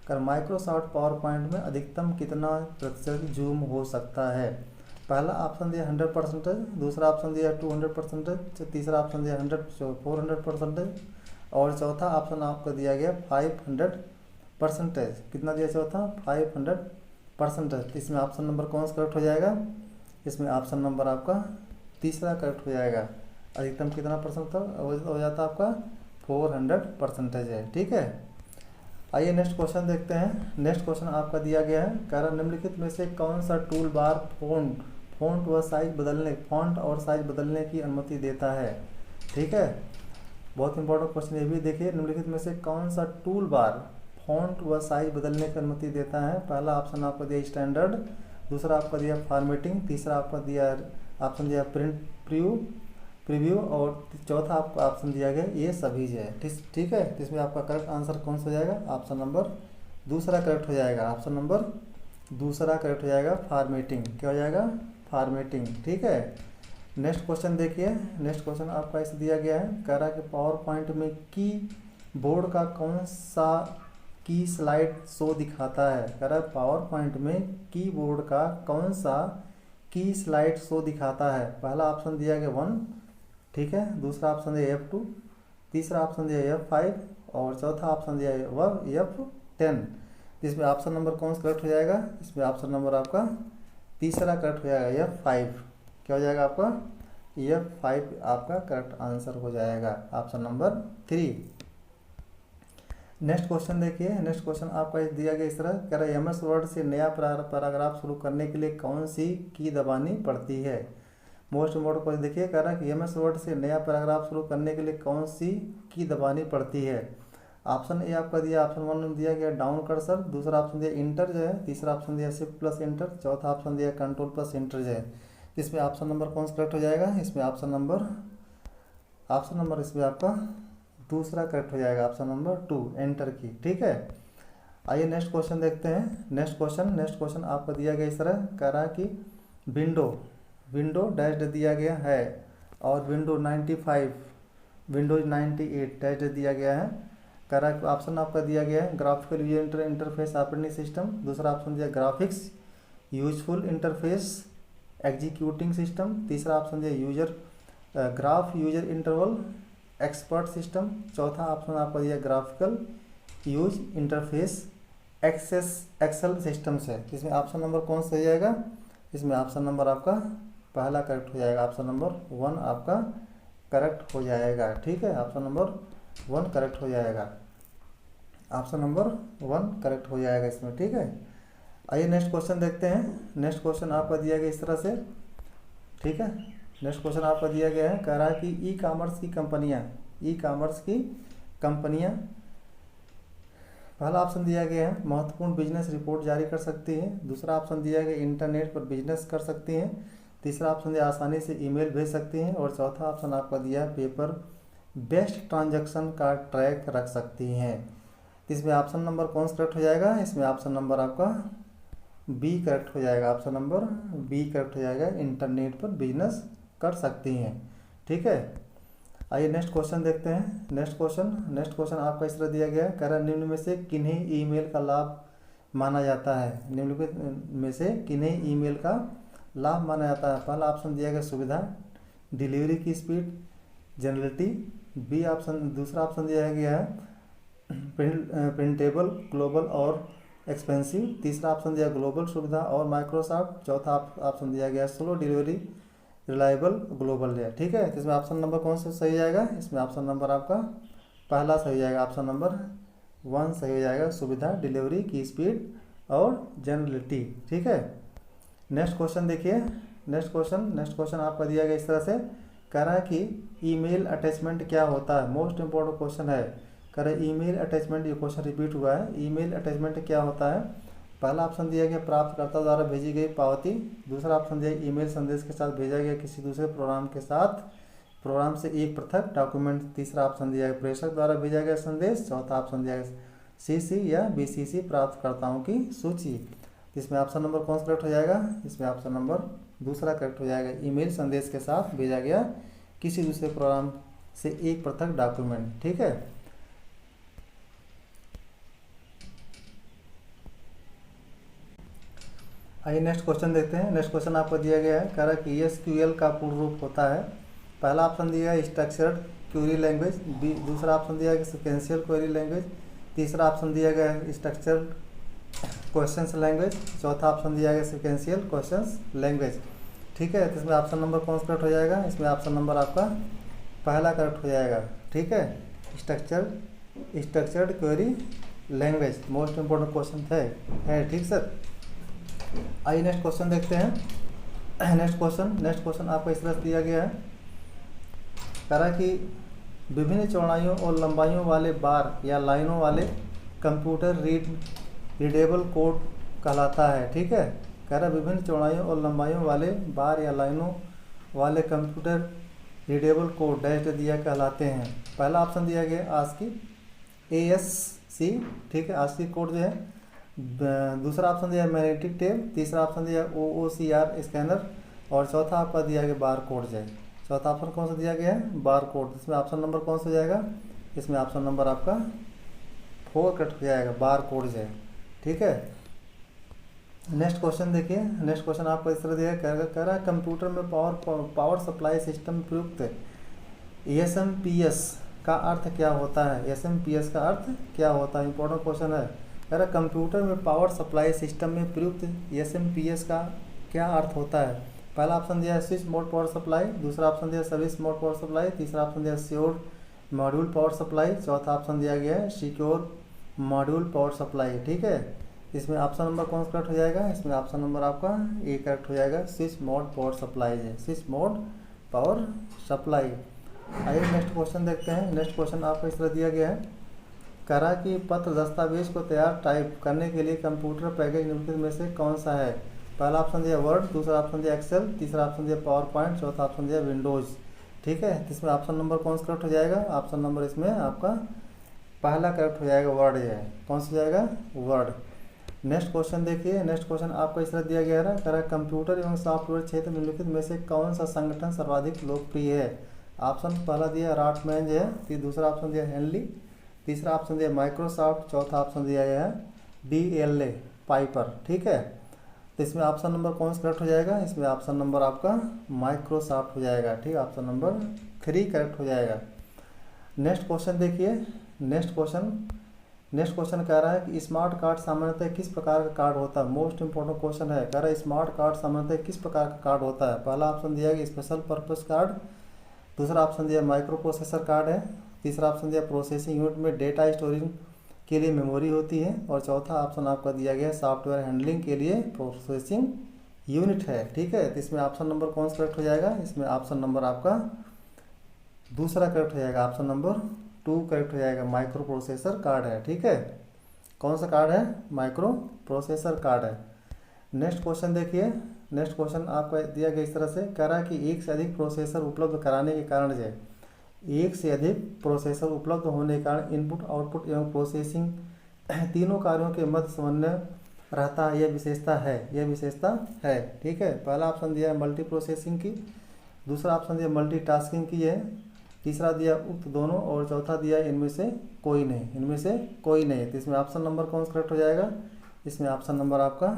कर माइक्रोसॉफ्ट पावर पॉइंट में अधिकतम कितना प्रतिशत जूम हो सकता है? पहला ऑप्शन दिया 100%, दूसरा ऑप्शन दिया 200%, तीसरा ऑप्शन दिया 400% और चौथा ऑप्शन आपको दिया गया 500%। कितना दिया चौथा? 500%। इसमें ऑप्शन नंबर कौन सा करेक्ट हो जाएगा? इसमें ऑप्शन नंबर आपका तीसरा करेक्ट हो जाएगा। अधिकतम कितना परसेंट हो जाता है आपका? 400% है। ठीक है, आइए नेक्स्ट क्वेश्चन देखते हैं। नेक्स्ट क्वेश्चन आपका दिया गया है, कह रहा निम्नलिखित में से कौन सा टूल बार फॉन्ट और साइज बदलने की अनुमति देता है? ठीक है, बहुत इंपॉर्टेंट क्वेश्चन ये भी देखिए, निम्नलिखित में से कौन सा टूल बार फॉन्ट व साइज बदलने की अनुमति देता है? पहला ऑप्शन आपको दिया स्टैंडर्ड, दूसरा आपका दिया फॉर्मेटिंग, तीसरा आपका दिया ऑप्शन दिया प्रीव्यू और चौथा आपका ऑप्शन दिया गया ये सभी जो है। ठीक है, तो इसमें आपका करेक्ट आंसर कौन सा हो जाएगा? ऑप्शन नंबर दूसरा करेक्ट हो जाएगा। ऑप्शन नंबर दूसरा करेक्ट हो जाएगा, फॉर्मेटिंग। क्या हो जाएगा? फॉर्मेटिंग। ठीक है, नेक्स्ट क्वेश्चन देखिए। नेक्स्ट क्वेश्चन आपका इसे दिया गया है, कह रहा है कि पावर पॉइंट में की बोर्ड का कौन सा की स्लाइड शो दिखाता है? कह रहा है पावर पॉइंट में कीबोर्ड का कौन सा की स्लाइड शो दिखाता है? पहला ऑप्शन दिया गया 1, ठीक है, दूसरा ऑप्शन दिया F2, तीसरा ऑप्शन दिया F5 और चौथा ऑप्शन दिया F10। इसमें ऑप्शन नंबर कौन सा करेक्ट हो जाएगा? इसमें ऑप्शन नंबर आपका तीसरा करेक्ट हो जाएगा, F5। क्या हो जाएगा आपका? F5 आपका करेक्ट आंसर हो जाएगा, ऑप्शन नंबर 3। नेक्स्ट क्वेश्चन देखिए। नेक्स्ट क्वेश्चन आपका दिया गया इस तरह, कह रहा है MS वर्ड से नया पैराग्राफ शुरू करने के लिए कौन सी की दबानी पड़ती है? मोस्ट इम्पोर्टेंट क्वेश्चन देखिए, कह रहा है कि MS वर्ड से नया पैराग्राफ शुरू करने के लिए कौन सी की दबानी पड़ती है? ऑप्शन ए आपका दिया, ऑप्शन 1 दिया गया डाउन कर्सर, दूसरा ऑप्शन दिया इंटर जो है, तीसरा ऑप्शन दिया Shift+Enter, चौथा ऑप्शन दिया Control+Enter जो है। इसमें ऑप्शन नंबर कौन सा करेक्ट हो जाएगा? इसमें ऑप्शन नंबर इसमें आपका दूसरा करेक्ट हो जाएगा, ऑप्शन नंबर 2 एंटर की। ठीक है, आइए नेक्स्ट क्वेश्चन देखते हैं। नेक्स्ट क्वेश्चन आपको दिया गया इस तरह, कह रहा है कि विंडो डैश दिया गया है और विंडो 95 विंडोज 98 डैश दिया गया है। कह रहा है ऑप्शन आपका दिया गया है graphical user interface operating system, दूसरा ऑप्शन दिया graphics useful interface executing system, तीसरा ऑप्शन दिया graph user interval expert system, चौथा ऑप्शन आपका दिया graphical use interface excel system से। इसमें ऑप्शन नंबर कौन सा हो जाएगा? इसमें ऑप्शन नंबर आपका पहला करेक्ट हो जाएगा, ऑप्शन नंबर 1 आपका करेक्ट हो जाएगा। ठीक है, ऑप्शन नंबर 1 करेक्ट हो जाएगा, ऑप्शन नंबर 1 करेक्ट हो जाएगा इसमें। ठीक है, आइए नेक्स्ट क्वेश्चन देखते हैं। नेक्स्ट क्वेश्चन आपका दिया गया इस तरह से। ठीक है, नेक्स्ट क्वेश्चन आपका दिया गया है, कह रहा है कि ई कॉमर्स की कंपनियां पहला ऑप्शन दिया गया है महत्वपूर्ण बिजनेस रिपोर्ट जारी कर सकती है, दूसरा ऑप्शन दिया गया इंटरनेट पर बिजनेस कर सकती हैं, तीसरा ऑप्शन दिया आसानी से ईमेल भेज सकती हैं और चौथा ऑप्शन आपका दिया पेपर बेस्ड ट्रांजैक्शन का ट्रैक रख सकती हैं। इसमें ऑप्शन नंबर कौन सा करेक्ट हो जाएगा? इसमें ऑप्शन नंबर आपका बी करेक्ट हो जाएगा, ऑप्शन नंबर बी करेक्ट हो जाएगा, इंटरनेट पर बिजनेस कर सकती हैं। ठीक है, आइए नेक्स्ट क्वेश्चन देखते हैं। नेक्स्ट क्वेश्चन आपका इस तरह दिया गया है, कह रहा है निम्न में से किन्हीं ईमेल का लाभ माना जाता है? निम्न में से किन्हीं ईमेल का लाभ माना जाता है? पहला ऑप्शन दिया गया सुविधा, डिलीवरी की स्पीड, जनरलिटी, बी ऑप्शन दूसरा ऑप्शन दिया गया है प्रिंटेबल, ग्लोबल और एक्सपेंसिव, तीसरा ऑप्शन दिया ग्लोबल सुविधा और माइक्रोसॉफ्ट, चौथा ऑप्शन दिया गया स्लो डिलीवरी, रिलायबल, ग्लोबल है। ठीक है, तो इसमें ऑप्शन नंबर कौन सा सही जाएगा? इसमें ऑप्शन नंबर आपका पहला सही जाएगा, ऑप्शन नंबर 1 सही हो जाएगा, सुविधा, डिलीवरी की स्पीड और जनरलिटी। ठीक है, नेक्स्ट क्वेश्चन देखिए। नेक्स्ट क्वेश्चन आपका दिया गया इस तरह से, कह रहा है कि ईमेल अटैचमेंट क्या होता है? मोस्ट इंपॉर्टेंट क्वेश्चन है, कह रहा है ईमेल अटैचमेंट, ये क्वेश्चन रिपीट हुआ है। ईमेल अटैचमेंट क्या होता है? पहला ऑप्शन दिया गया प्राप्तकर्ता द्वारा भेजी गई पावती, दूसरा ऑप्शन दिया ईमेल संदेश के साथ भेजा गया किसी दूसरे प्रोग्राम से एक पृथक डॉक्यूमेंट, तीसरा ऑप्शन दिया गया प्रेषक द्वारा भेजा गया संदेश, चौथा ऑप्शन दिया गया सीसी या बीसीसी प्राप्तकर्ताओं की सूची। इसमें ऑप्शन नंबर कौन सा करेक्ट हो जाएगा? इसमें ऑप्शन नंबर दूसरा करेक्ट हो जाएगा, ईमेल संदेश के साथ भेजा गया किसी दूसरे प्रोग्राम से एक पृथक डॉक्यूमेंट। ठीक है, आइए नेक्स्ट क्वेश्चन देखते हैं। नेक्स्ट क्वेश्चन आपको दिया गया है, कह रहा है कि एसक्यूएल का पूर्ण रूप होता है। पहला ऑप्शन दिया है स्ट्रक्चर्ड क्वेरी लैंग्वेज, बी दूसरा ऑप्शन दिया है सीक्वेंशियल क्वेरी लैंग्वेज, तीसरा ऑप्शन दिया गया है स्ट्रक्चर्ड क्वेश्चंस लैंग्वेज, चौथा ऑप्शन दिया गया सीक्वेंशियल क्वेश्चंस लैंग्वेज। ठीक है, तो इसमें ऑप्शन नंबर कौन सा करेक्ट हो जाएगा? इसमें ऑप्शन नंबर आपका पहला करेक्ट हो जाएगा। ठीक है, structured query language most important question है। ठीक सर, आइए नेक्स्ट क्वेश्चन देखते हैं। नेक्स्ट क्वेश्चन आपको इस तरह से दिया गया है, कह रहा है कि विभिन्न चौड़ाइयों और लंबाइयों वाले बार या लाइनों वाले कंप्यूटर रीडेबल कोड कहलाता है। ठीक है, कह रहा है विभिन्न चौड़ाइयों और लंबाइयों वाले बार या लाइनों वाले कंप्यूटर रीडेबल कोड डैश दिया कहलाते हैं। पहला ऑप्शन दिया गया आस्की ASC। ठीक है, आस्की कोड जो है, दूसरा ऑप्शन दिया मैग्नेटिक टेप, तीसरा ऑप्शन दिया OOCR स्कैनर और चौथा आपका दिया गया बार कोड जो है। चौथा ऑप्शन कौन सा दिया गया है? Bar code. इसमें ऑप्शन नंबर कौन सा हो जाएगा? इसमें ऑप्शन नंबर आपका 4 कट हो जाएगा, बार कोड जो है। ठीक है, नेक्स्ट क्वेश्चन देखिए। नेक्स्ट क्वेश्चन आपको इस तरह दिया कह रहा है कंप्यूटर में पावर सप्लाई सिस्टम प्रयुक्त SMPS का अर्थ क्या होता है? SMPS का अर्थ क्या होता है? इंपॉर्टेंट क्वेश्चन है। कह रहा कंप्यूटर में पावर सप्लाई सिस्टम में प्रयुक्त SMPS का क्या अर्थ होता है? पहला ऑप्शन दिया है स्विच मोड पावर सप्लाई, दूसरा ऑप्शन दिया सर्विस मोड पावर सप्लाई, तीसरा ऑप्शन दिया सिक्योर मॉड्यूल पावर सप्लाई, चौथा ऑप्शन दिया गया है सिक्योर मॉड्यूल पावर सप्लाई। ठीक है, इसमें ऑप्शन नंबर कौन सा करेक्ट हो जाएगा? इसमें ऑप्शन नंबर आपका ए करेक्ट हो जाएगा, स्विच मोड पावर सप्लाई है, स्विच मोड पावर सप्लाई। आइए नेक्स्ट क्वेश्चन देखते हैं। नेक्स्ट क्वेश्चन आपको इस तरह दिया गया है, कह रहा कि पत्र दस्तावेज को तैयार टाइप करने के लिए कंप्यूटर पैकेज निम्नलिखित में से कौन सा है? पहला ऑप्शन दिया वर्ड, दूसरा ऑप्शन दिया एक्सेल, तीसरा ऑप्शन दिया पावर पॉइंट, चौथा ऑप्शन दिया विंडोज़। ठीक है, तो इसमें ऑप्शन नंबर कौन सा करेक्ट हो जाएगा? ऑप्शन नंबर इसमें आपका पहला करेक्ट हो जाएगा, वर्ड है। कौन सा जाएगा? वर्ड। नेक्स्ट क्वेश्चन देखिए, नेक्स्ट क्वेश्चन आपको इस तरह दिया गया है, कह रहा है कंप्यूटर एवं सॉफ्टवेयर क्षेत्र निम्नलिखित में से कौन सा संगठन सर्वाधिक लोकप्रिय है? ऑप्शन पहला दिया राटमैन जो है, फिर दूसरा ऑप्शन दिया हेनली, तीसरा ऑप्शन दिया माइक्रोसॉफ्ट, चौथा ऑप्शन दिया गया है DLA पाइपर। ठीक है, तो इसमें ऑप्शन नंबर कौन सा करेक्ट हो जाएगा? इसमें ऑप्शन नंबर आपका माइक्रोसॉफ्ट हो जाएगा। ठीक, ऑप्शन नंबर 3 करेक्ट हो जाएगा। नेक्स्ट क्वेश्चन देखिए, नेक्स्ट क्वेश्चन कह रहा है कि स्मार्ट कार्ड सामान्यतः किस प्रकार का कार्ड होता है? मोस्ट इंपॉर्टेंट क्वेश्चन है, कह रहा है स्मार्ट कार्ड सामान्यतः किस प्रकार का कार्ड होता है? पहला ऑप्शन दिया गया स्पेशल पर्पस कार्ड, दूसरा ऑप्शन दिया माइक्रो प्रोसेसर कार्ड है, तीसरा ऑप्शन दिया प्रोसेसिंग यूनिट में डेटा स्टोरिंग के लिए मेमोरी होती है, और चौथा ऑप्शन आपका दिया गया सॉफ्टवेयर हैंडलिंग के लिए प्रोसेसिंग यूनिट है। ठीक है, तो इसमें ऑप्शन नंबर कौन सा करेक्ट हो जाएगा? इसमें ऑप्शन नंबर आपका दूसरा करेक्ट हो जाएगा, ऑप्शन नंबर 2 करेक्ट हो जाएगा, माइक्रो प्रोसेसर कार्ड है। ठीक है, कौन सा कार्ड है? माइक्रो प्रोसेसर कार्ड है। नेक्स्ट क्वेश्चन देखिए, नेक्स्ट क्वेश्चन आपको दिया गया इस तरह से, कह रहा है कि एक से अधिक प्रोसेसर उपलब्ध कराने के कारण जो है, एक से अधिक प्रोसेसर उपलब्ध होने के कारण इनपुट आउटपुट एवं प्रोसेसिंग तीनों कार्यों के मध्य समन्वय रहता है, यह विशेषता है, यह विशेषता है। ठीक है, पहला ऑप्शन दिया है मल्टी प्रोसेसिंग की, दूसरा ऑप्शन दिया मल्टीटास्किंग की है, तीसरा दिया उक्त दोनों, और चौथा दिया इनमें से कोई नहीं, इनमें से कोई नहीं। तो इसमें ऑप्शन नंबर कौन सा करेक्ट हो जाएगा? इसमें ऑप्शन नंबर आपका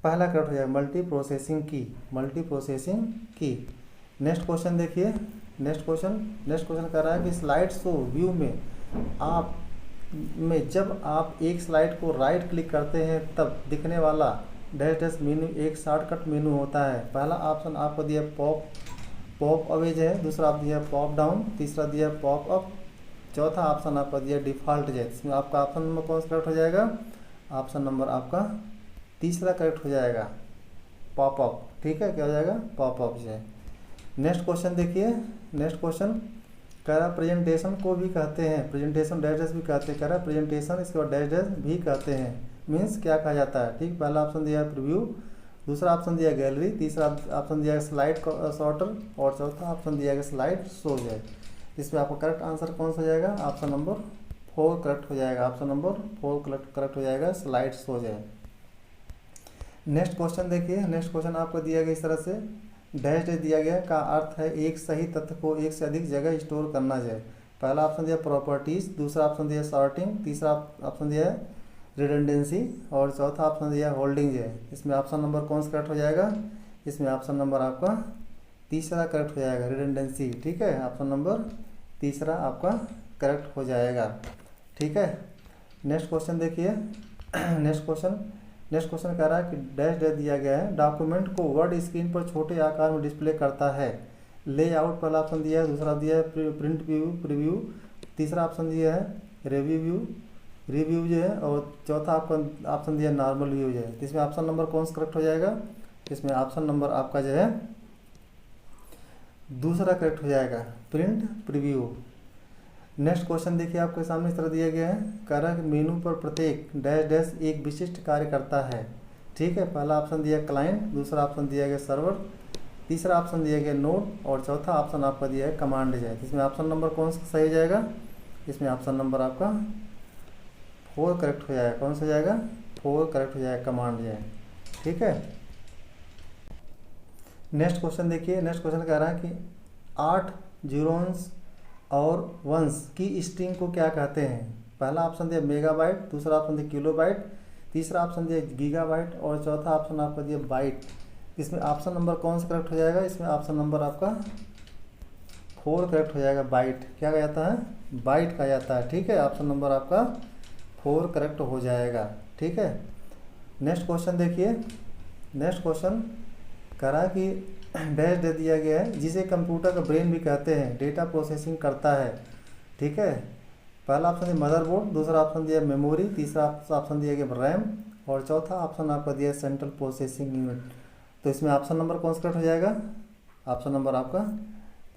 पहला करेक्ट हो जाएगा, मल्टी प्रोसेसिंग की, मल्टी प्रोसेसिंग की। नेक्स्ट क्वेश्चन देखिए, नेक्स्ट क्वेश्चन कर रहा है कि स्लाइड शो व्यू में जब आप एक स्लाइड को राइट क्लिक करते हैं तब दिखने वाला डैश डैश मेनू एक शॉर्टकट मेनू होता है। पहला ऑप्शन आपको दिया पॉप अवेज है, दूसरा आप दिया पॉप डाउन, तीसरा दिया पॉप अप, चौथा ऑप्शन आपका दिया डिफ़ॉल्ट है। इसमें आपका ऑप्शन नंबर कौन सा करेक्ट हो जाएगा? ऑप्शन नंबर आपका तीसरा करेक्ट हो जाएगा, पॉप अप। ठीक है, क्या हो जाएगा? पॉप अप जो है। नेक्स्ट क्वेश्चन देखिए, नेक्स्ट क्वेश्चन कह रहा प्रेजेंटेशन को भी कहते हैं, प्रेजेंटेशन डैश डैश भी कहते हैं, कह रहा प्रेजेंटेशन इसके बाद डैश डैश भी कहते हैं, मीन्स क्या कहा जाता है? ठीक, पहला ऑप्शन दिया है प्रीव्यू, दूसरा ऑप्शन दिया गैलरी, तीसरा ऑप्शन दिया है स्लाइड सॉर्टर, और चौथा ऑप्शन दिया गया स्लाइड शो है। इसमें आपका करेक्ट आंसर कौन सा हो जाएगा? ऑप्शन नंबर 4 करेक्ट हो जाएगा, ऑप्शन नंबर 4 करेक्ट हो जाएगा, स्लाइड शो है। नेक्स्ट क्वेश्चन देखिए, नेक्स्ट क्वेश्चन आपको दिया गया इस तरह से, डैश डैश दिया गया का अर्थ है एक सही तथ्य को एक से अधिक जगह स्टोर करना जाए। पहला ऑप्शन दिया प्रॉपर्टीज, दूसरा ऑप्शन दिया सॉर्टिंग, तीसरा ऑप्शन दिया है रिडंडेंसी, और चौथा ऑप्शन दिया होल्डिंग है। इसमें ऑप्शन नंबर कौन सा करेक्ट हो जाएगा? इसमें ऑप्शन नंबर आपका तीसरा करेक्ट हो जाएगा, रिडंडेंसी। ठीक है, ऑप्शन नंबर तीसरा आपका करेक्ट हो जाएगा। ठीक है, नेक्स्ट क्वेश्चन देखिए, नेक्स्ट क्वेश्चन कह रहा है कि डैश डैश दिया गया है डॉक्यूमेंट को वर्ड स्क्रीन पर छोटे आकार में डिस्प्ले करता है। लेआउट पहला ऑप्शन दिया है, दूसरा दिया है प्रिंट प्रीव्यू, तीसरा ऑप्शन दिया है रिव्यू जो है, और चौथा आपका ऑप्शन दिया नॉर्मल व्यू जो है। इसमें ऑप्शन नंबर कौन सा करेक्ट हो जाएगा? इसमें ऑप्शन नंबर आपका जो है दूसरा करेक्ट हो जाएगा, प्रिंट प्रीव्यू। नेक्स्ट क्वेश्चन देखिए, आपके सामने इस तरह दिया गया है, कह रहा है कि मेनू पर प्रत्येक डैश डैश एक विशिष्ट कार्य करता है। ठीक है, पहला ऑप्शन दिया क्लाइंट, दूसरा ऑप्शन दिया गया सर्वर, तीसरा ऑप्शन दिया गया नोड, और चौथा ऑप्शन आपका दिया है कमांड है। इसमें ऑप्शन नंबर कौन सा सही हो जाएगा? इसमें ऑप्शन नंबर आपका 4 करेक्ट हो जाएगा। कौन सा हो जाएगा? 4 करेक्ट हो जाएगा, कमांड है। ठीक है, नेक्स्ट क्वेश्चन देखिए, नेक्स्ट क्वेश्चन कह रहा है कि 8 जीरोन्स और वंस की स्ट्रिंग को क्या कहते हैं? पहला ऑप्शन दिया मेगाबाइट, दूसरा ऑप्शन दिया किलोबाइट, तीसरा ऑप्शन दिया गीगाबाइट, और चौथा ऑप्शन आपका दिया बाइट। इसमें ऑप्शन नंबर कौन सा करेक्ट हो जाएगा? इसमें ऑप्शन नंबर आपका 4 करेक्ट हो जाएगा, बाइट। क्या कहा जाता है? बाइट कहा जाता है। ठीक है, ऑप्शन नंबर आपका 4 करेक्ट हो जाएगा। ठीक है, नेक्स्ट क्वेश्चन देखिए, नेक्स्ट क्वेश्चन कह रहा है कि डैश दे दिया गया है जिसे कंप्यूटर का ब्रेन भी कहते हैं, डेटा प्रोसेसिंग करता है। ठीक है, पहला ऑप्शन दिया मदरबोर्ड, दूसरा ऑप्शन दिया मेमोरी, तीसरा ऑप्शन दिया गया रैम, और चौथा ऑप्शन आपका दिया सेंट्रल प्रोसेसिंग यूनिट। तो इसमें ऑप्शन नंबर कौन सा करेक्ट हो जाएगा? ऑप्शन नंबर आपका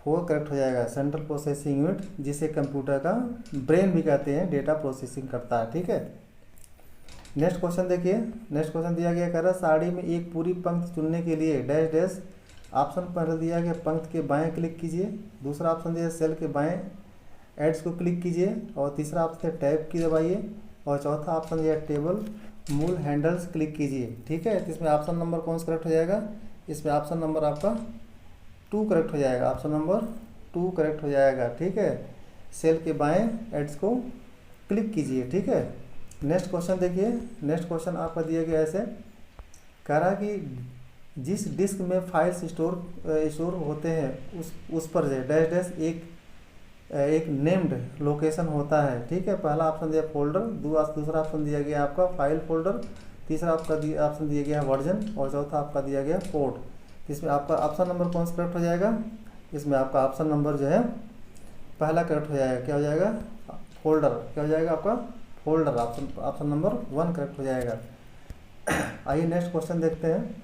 4 करेक्ट हो जाएगा, सेंट्रल प्रोसेसिंग यूनिट जिसे कंप्यूटर का ब्रेन भी कहते हैं, डेटा प्रोसेसिंग करता है। ठीक है, नेक्स्ट क्वेश्चन देखिए, नेक्स्ट क्वेश्चन दिया गया कह रहा साड़ी में एक पूरी पंक्ति चुनने के लिए डैश डैश। ऑप्शन पहले दिया गया पंक्ति के बाएं क्लिक कीजिए, दूसरा ऑप्शन दिया सेल के बाएं एड्स को क्लिक कीजिए, और तीसरा ऑप्शन है टैब की दबाइए, और चौथा ऑप्शन दिया टेबल मूल हैंडल्स क्लिक कीजिए। ठीक है, तो इसमें ऑप्शन नंबर कौन सा करेक्ट हो जाएगा? इसमें ऑप्शन नंबर आपका 2 करेक्ट हो जाएगा, ऑप्शन नंबर 2 करेक्ट हो जाएगा। ठीक है, सेल के बाएं एड्स को क्लिक कीजिए। ठीक है, नेक्स्ट क्वेश्चन देखिए, नेक्स्ट क्वेश्चन आपका दिया गया ऐसे कह रहा कि जिस डिस्क में फाइल्स स्टोर होते हैं उस पर डैश डैश एक नेम्ड लोकेशन होता है। ठीक है, पहला ऑप्शन दिया फोल्डर, दूसरा ऑप्शन दिया गया आपका फाइल फोल्डर, तीसरा आपका ऑप्शन दिया गया वर्जन, और चौथा आपका दिया गया पोर्ट। इसमें आपका ऑप्शन नंबर कौन सा करेक्ट हो जाएगा? इसमें आपका ऑप्शन नंबर जो है पहला करेक्ट हो जाएगा। क्या हो जाएगा? फोल्डर। क्या हो जाएगा आपका? फोल्डर। ऑप्शन नंबर 1 करेक्ट हो जाएगा। आइए नेक्स्ट क्वेश्चन देखते हैं।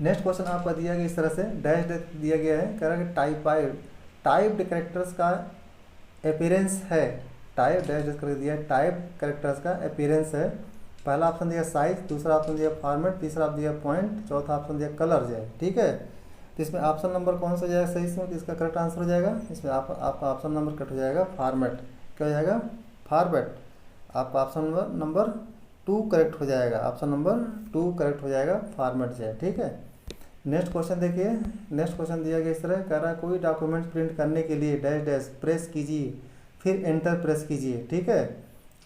नेक्स्ट क्वेश्चन आपका दिया गया इस तरह से, डैश दिया गया है, कह रहा है कि टाइप्ड कैरेक्टर्स का अपीयरेंस है। टाइप डैश डैश करके दिया है, टाइप कैरेक्टर्स का अपीयरेंस है। पहला ऑप्शन दिया साइज, दूसरा ऑप्शन दिया फॉर्मेट, तीसरा ऑप्शन दिया पॉइंट, चौथा ऑप्शन दिया कलर है। ठीक है, तो इसमें ऑप्शन नंबर कौन सा हो जाएगा सही? इसमें इसका करेक्ट आंसर हो जाएगा, इसमें आपका ऑप्शन नंबर करेक्ट हो जाएगा फॉर्मेट। क्या हो जाएगा? फॉर्मेट। आपका ऑप्शन नंबर 2 करेक्ट हो जाएगा, ऑप्शन नंबर 2 करेक्ट हो जाएगा, फॉर्मेट से। ठीक है, नेक्स्ट क्वेश्चन देखिए, नेक्स्ट क्वेश्चन दिया गया इस तरह, कह रहा है कोई डॉक्यूमेंट प्रिंट करने के लिए डैश डैश प्रेस कीजिए फिर एंटर प्रेस कीजिए। ठीक है,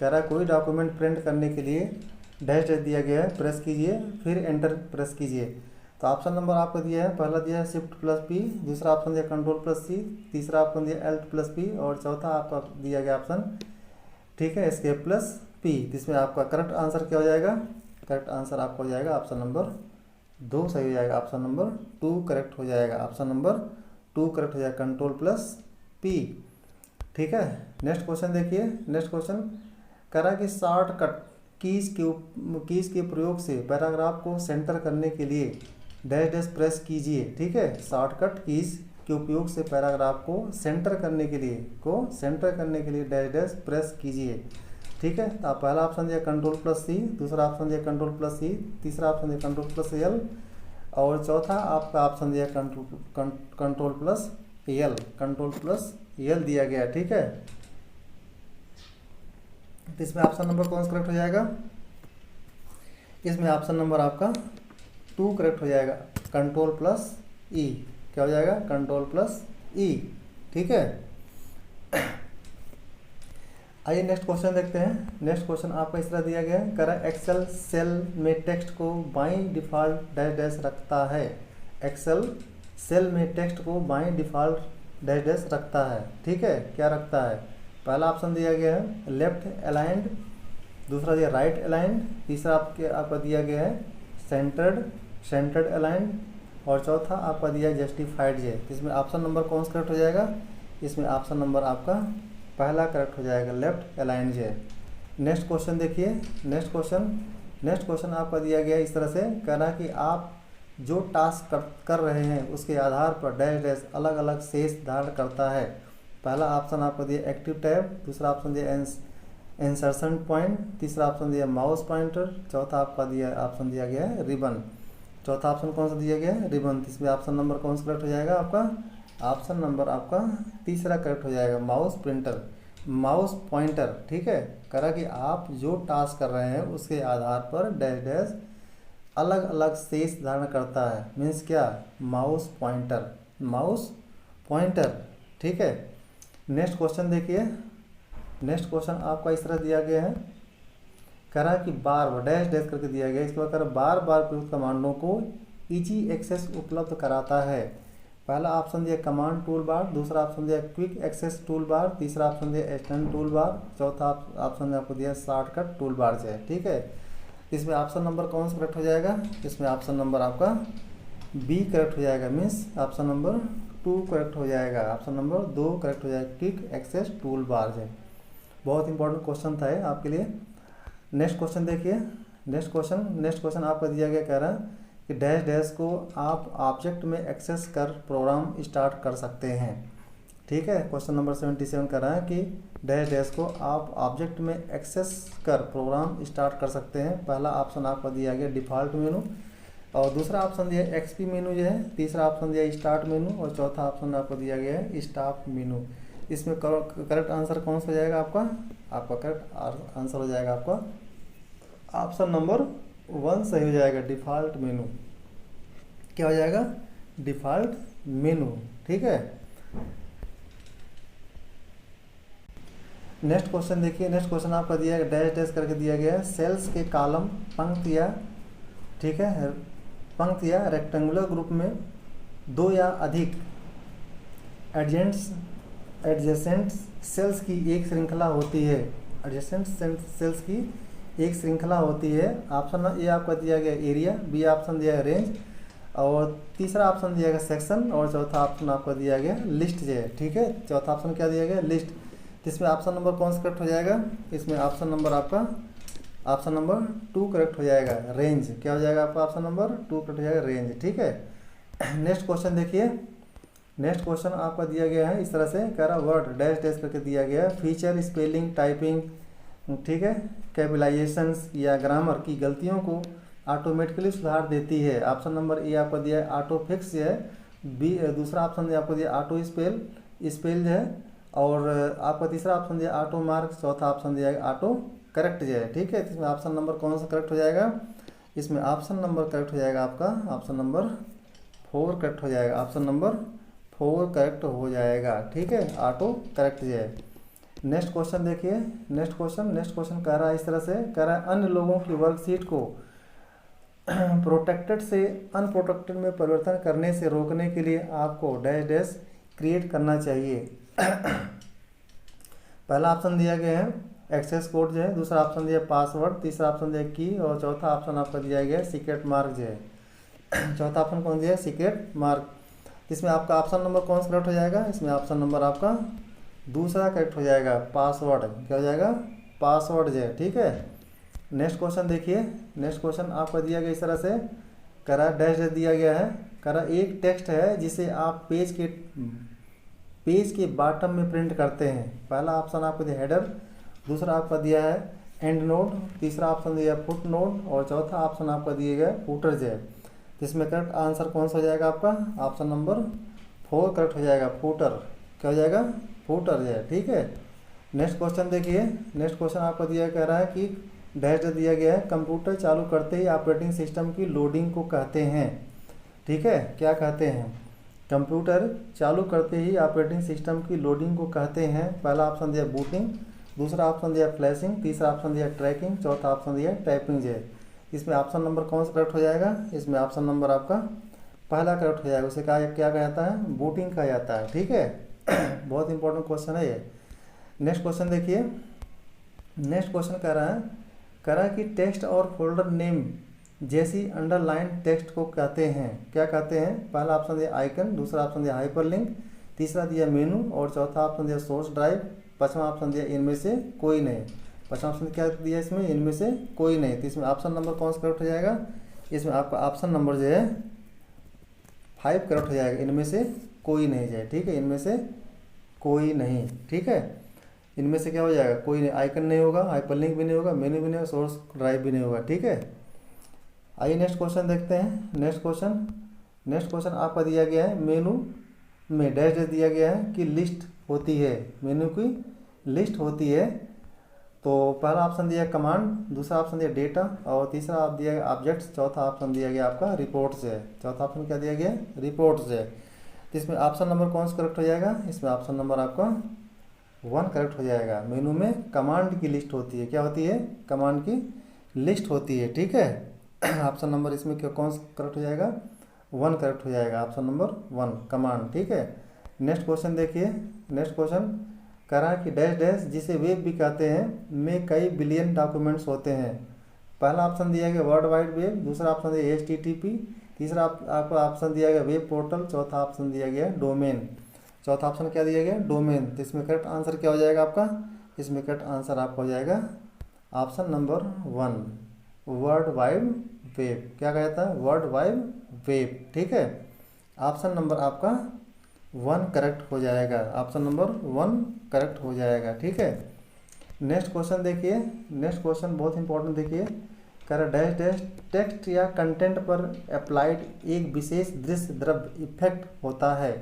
कह रहा है कोई डॉक्यूमेंट प्रिंट करने के लिए डैश डैश दिया गया है, प्रेस कीजिए फिर एंटर प्रेस कीजिए। तो ऑप्शन नंबर आपको दिया है, पहला दिया है Shift+P, दूसरा ऑप्शन दिया Ctrl+C, तीसरा ऑप्शन दिया Alt+P, और चौथा आपका दिया गया ऑप्शन, ठीक है, Escape+P। इसमें आपका करेक्ट आंसर क्या हो जाएगा? करेक्ट आंसर आपका हो जाएगा ऑप्शन नंबर 2 सही हो जाएगा, ऑप्शन नंबर 2 करेक्ट हो जाएगा, ऑप्शन नंबर 2 करेक्ट हो जाएगा, Ctrl+P। ठीक है, नेक्स्ट क्वेश्चन देखिए, नेक्स्ट क्वेश्चन कह रहा है कि शॉर्टकट कीज के प्रयोग से पैराग्राफ को सेंटर करने के लिए डैश डैश प्रेस कीजिए। ठीक है, शॉर्टकट कीज के उपयोग से पैराग्राफ को सेंटर करने के लिए डैश डैश प्रेस कीजिए। ठीक है, तो पहला ऑप्शन दिया Ctrl+C, दूसरा ऑप्शन दिया Ctrl+C, तीसरा ऑप्शन दिया Ctrl+L, और चौथा आपका ऑप्शन दिया Ctrl+L दिया गया। ठीक है, तो इसमें ऑप्शन नंबर कौन सा करेक्ट हो जाएगा? इसमें ऑप्शन नंबर आपका 2 करेक्ट हो जाएगा, Ctrl+E। क्या हो जाएगा? Ctrl+E। ठीक है, आइए नेक्स्ट क्वेश्चन देखते हैं। नेक्स्ट क्वेश्चन आपका इस तरह दिया गया है, करा एक्सेल सेल में टेक्स्ट को बाईं डिफ़ॉल्ट डैश डैश रखता है। एक्सेल सेल में टेक्स्ट को बाईं डिफ़ॉल्ट डैश डैश रखता है। ठीक है, क्या रखता है? पहला ऑप्शन दिया गया है लेफ्ट अलाइंड, दूसरा दिया राइट अलाइंड, तीसरा आपका दिया गया है सेंटर्ड अलाइंड, और चौथा आपका दिया है जस्टिफाइड है। इसमें ऑप्शन नंबर कौन सा करेक्ट हो जाएगा? इसमें ऑप्शन नंबर आपका पहला करेक्ट हो जाएगा, लेफ्ट अलाइंड है। नेक्स्ट क्वेश्चन देखिए, नेक्स्ट क्वेश्चन आपका दिया गया इस तरह से, कहना कि आप जो टास्क कर रहे हैं उसके आधार पर डैश डैश अलग अलग शेष धारण करता है। पहला ऑप्शन आपको दिया एक्टिव टैब, दूसरा ऑप्शन दिया इंसर्शन पॉइंट, तीसरा ऑप्शन दिया माउस पॉइंटर, चौथा आपका ऑप्शन दिया गया है रिबन। चौथा ऑप्शन कौन सा दिया गया है? रिबन। इसमें ऑप्शन नंबर कौन सा करेक्ट हो जाएगा आपका? ऑप्शन नंबर आपका तीसरा करेक्ट हो जाएगा, माउस पॉइंटर। ठीक है, करा कि आप जो टास्क कर रहे हैं उसके आधार पर डैश डैश अलग अलग शेष धारण करता है। मीन्स क्या? Mouse pointer. ठीक है, नेक्स्ट क्वेश्चन देखिए, नेक्स्ट क्वेश्चन आपका इस तरह दिया गया है, करा कि बार डैश डैश करके दिया गया, इसके बाद करा बार प्रयुक्त कमांडों को इजी एक्सेस उपलब्ध कराता है। पहला ऑप्शन दिया कमांड टूल बार, दूसरा ऑप्शन दिया क्विक एक्सेस टूल बार, तीसरा ऑप्शन दिया एक्सटेंड टूल बार, चौथा ऑप्शन में आपको दिया शॉर्टकट टूल बार से। ठीक है, इसमें ऑप्शन नंबर कौन सा करेक्ट हो जाएगा? इसमें ऑप्शन नंबर आपका बी करेक्ट हो जाएगा, मीन्स ऑप्शन नंबर 2 करेक्ट हो जाएगा, ऑप्शन नंबर 2 करेक्ट हो जाएगा, क्विक एक्सेस टूल बार से। बहुत इंपॉर्टेंट क्वेश्चन था आपके लिए। नेक्स्ट क्वेश्चन देखिए, नेक्स्ट क्वेश्चन आपका दिया गया, कह रहा है कि डैश डैश को आप ऑब्जेक्ट में एक्सेस कर प्रोग्राम स्टार्ट कर सकते हैं। ठीक है। क्वेश्चन नंबर 77 कर रहा है कि डैश डैश को आप ऑब्जेक्ट में एक्सेस कर प्रोग्राम स्टार्ट कर सकते हैं। पहला ऑप्शन आपको दिया गया डिफ़ॉल्ट मेनू, और दूसरा ऑप्शन दिया है एक्सपी मेनू जो है, तीसरा ऑप्शन दिया है स्टार्ट मेनू, और चौथा ऑप्शन आपको दिया गया है स्टॉप मेनू। इसमें करेक्ट आंसर कौन सा हो जाएगा आपका करेक्ट आंसर हो जाएगा आपका ऑप्शन नंबर 1 सही हो जाएगा, डिफ़ॉल्ट मेनू। क्या हो जाएगा? डिफ़ॉल्ट मेनू। ठीक है। नेक्स्ट क्वेश्चन देखिए। नेक्स्ट क्वेश्चन आपका दिया है डैश डैश करके दिया गया है, सेल्स के कॉलम पंक्तियाँ, ठीक है, पंक्तियाँ रेक्टेंगुलर ग्रुप में दो या अधिक एडजेसेंट सेल्स की एक श्रृंखला होती है। एडजेसेंट सेल्स की एक श्रृंखला होती है। ऑप्शन ए आपका दिया गया एरिया, बी ऑप्शन दिया है रेंज, और तीसरा ऑप्शन दिया गया सेक्शन, और चौथा ऑप्शन आपका दिया गया लिस्ट जो है। ठीक है, चौथा ऑप्शन क्या दिया गया? लिस्ट। इसमें ऑप्शन नंबर कौन सा करेक्ट हो जाएगा? इसमें ऑप्शन नंबर आपका ऑप्शन नंबर 2 करेक्ट हो जाएगा, रेंज। क्या हो जाएगा आपका? ऑप्शन नंबर 2 करेक्ट हो जाएगा, रेंज। ठीक है। नेक्स्ट क्वेश्चन देखिए। नेक्स्ट क्वेश्चन आपका दिया गया है इस तरह से, कह रहा वर्ड डैश डैश करके दिया गया है, फीचर स्पेलिंग टाइपिंग, ठीक है, कैपिटलाइजेशंस या ग्रामर की गलतियों को ऑटोमेटिकली सुधार देती है। ऑप्शन नंबर ए आपको दिया है ऑटो फिक्स जो है, बी दूसरा ऑप्शन आपको दिया ऑटो स्पेल जो है, और आपका तीसरा ऑप्शन दिया ऑटो मार्क, चौथा ऑप्शन दिया है ऑटो करेक्ट जो है। ठीक है, इसमें ऑप्शन नंबर कौन सा करेक्ट हो जाएगा? इसमें ऑप्शन नंबर करेक्ट हो जाएगा आपका ऑप्शन नंबर 4 करेक्ट हो जाएगा, ऑप्शन नंबर 4 करेक्ट हो जाएगा। ठीक है, ऑटो करेक्ट जो है। नेक्स्ट क्वेश्चन देखिए। नेक्स्ट क्वेश्चन कह रहा है इस तरह से, कह रहा है अन्य लोगों की वर्कशीट को प्रोटेक्टेड से अनप्रोटेक्टेड में परिवर्तन करने से रोकने के लिए आपको डैश डैश क्रिएट करना चाहिए। पहला ऑप्शन दिया गया है एक्सेस कोड जो है, दूसरा ऑप्शन दिया पासवर्ड, तीसरा ऑप्शन दिया की, और चौथा ऑप्शन आपका दिया गया सीक्रेट मार्क जो है। चौथा ऑप्शन कौन दिया है? Secret mark. इसमें आपका ऑप्शन नंबर कौन सा करेक्ट हो जाएगा? इसमें ऑप्शन नंबर आपका दूसरा करेक्ट हो जाएगा, पासवर्ड। क्या हो जाएगा? पासवर्ड जो है। ठीक है। नेक्स्ट क्वेश्चन देखिए। नेक्स्ट क्वेश्चन आपका दिया गया इस तरह से, करा डैश दिया गया है, करा एक टेक्स्ट है जिसे आप पेज के बॉटम में प्रिंट करते हैं। पहला ऑप्शन आपको दिया हेडर, दूसरा आपका दिया है एंड नोट, तीसरा ऑप्शन दिया फुट नोट, और चौथा ऑप्शन आपका दिया गया फूटर जो है। इसमें करेक्ट आंसर कौन सा हो जाएगा आपका? ऑप्शन नंबर 4 करेक्ट हो जाएगा, फूटर। क्या हो जाएगा? फूटर जो है। ठीक है। नेक्स्ट क्वेश्चन देखिए। नेक्स्ट क्वेश्चन आपको दिया कह रहा है कि डैश दिया गया है, कंप्यूटर चालू करते ही ऑपरेटिंग सिस्टम की लोडिंग को कहते हैं। ठीक है, क्या कहते हैं? कंप्यूटर चालू करते ही ऑपरेटिंग सिस्टम की लोडिंग को कहते हैं। पहला ऑप्शन दिया बूटिंग, दूसरा ऑप्शन दिया फ्लैशिंग, तीसरा ऑप्शन दिया ट्रैकिंग, चौथा ऑप्शन दिया टाइपिंग जो है। इसमें ऑप्शन नंबर कौन सा करेक्ट हो जाएगा? इसमें ऑप्शन नंबर आपका पहला करेक्ट हो जाएगा। उसे क्या कहता है? बूटिंग कहा जाता है। ठीक है। बहुत इंपॉर्टेंट क्वेश्चन है ये। नेक्स्ट क्वेश्चन देखिए। नेक्स्ट क्वेश्चन कह रहा है कि टेक्स्ट और फोल्डर नेम जैसी अंडरलाइन टेक्स्ट को कहते हैं। क्या कहते हैं? पहला ऑप्शन दिया आइकन, दूसरा ऑप्शन दिया हाइपरलिंक, तीसरा दिया मेनू, और चौथा ऑप्शन दिया सोर्स ड्राइव, पांचवा ऑप्शन दिया इनमें से कोई नहीं। पांचवा ऑप्शन क्या दिया इसमें? इनमें से कोई नहीं। तो इसमें ऑप्शन नंबर कौन सा करेक्ट हो जाएगा? इसमें आपका ऑप्शन नंबर जो है 5 करेक्ट हो जाएगा, इनमें से कोई नहीं जाए। ठीक है, इनमें से कोई नहीं। ठीक है, इनमें से क्या हो जाएगा? कोई नहीं। आइकन नहीं होगा, हाइपरलिंक भी नहीं होगा, मेनू भी नहीं होगा, सोर्स ड्राइव भी नहीं होगा। ठीक है। आइए नेक्स्ट क्वेश्चन देखते हैं। नेक्स्ट क्वेश्चन आपका दिया गया है, मेनू में डैश दिया गया है कि लिस्ट होती है, मेनू की लिस्ट होती है। तो पहला ऑप्शन दिया कमांड, दूसरा ऑप्शन दिया डेटा, और तीसरा आप दिया गया ऑब्जेक्ट्स, चौथा ऑप्शन दिया गया आपका रिपोर्ट्स है। चौथा ऑप्शन क्या दिया गया? रिपोर्ट्स है। तो इसमें ऑप्शन नंबर कौन सा करेक्ट हो जाएगा? इसमें ऑप्शन नंबर आपका 1 करेक्ट हो जाएगा। मेनू में कमांड की लिस्ट होती है। क्या होती है? कमांड की लिस्ट होती है। ठीक है। ऑप्शन नंबर इसमें कौन सा करेक्ट हो जाएगा? 1 करेक्ट हो जाएगा, ऑप्शन नंबर 1 कमांड। ठीक है। नेक्स्ट क्वेश्चन देखिए। नेक्स्ट क्वेश्चन कह रहा है कि डैश डैश जिसे वेब भी कहते हैं में कई बिलियन डॉक्यूमेंट्स होते हैं। पहला ऑप्शन दिया गया वर्ल्ड वाइड वेब, दूसरा ऑप्शन दिया HTTP, तीसरा आपको ऑप्शन दिया गया वेब पोर्टल, चौथा ऑप्शन दिया गया डोमेन। चौथा ऑप्शन क्या दिया गया? डोमेन। तो इसमें करेक्ट आंसर क्या हो जाएगा आपका? इसमें करेक्ट आंसर आपका हो जाएगा option number 1 world wide web. क्या कहता है? World wide web. ठीक है। ऑप्शन नंबर आपका 1 करेक्ट हो जाएगा, ऑप्शन नंबर 1 करेक्ट हो जाएगा। ठीक है, नेक्स्ट क्वेश्चन देखिए, नेक्स्ट क्वेश्चन बहुत इंपॉर्टेंट देखिए, कह रहा डैश डैश टेक्स्ट या कंटेंट पर अप्लाइड एक विशेष दृश्य द्रव्य इफेक्ट होता है।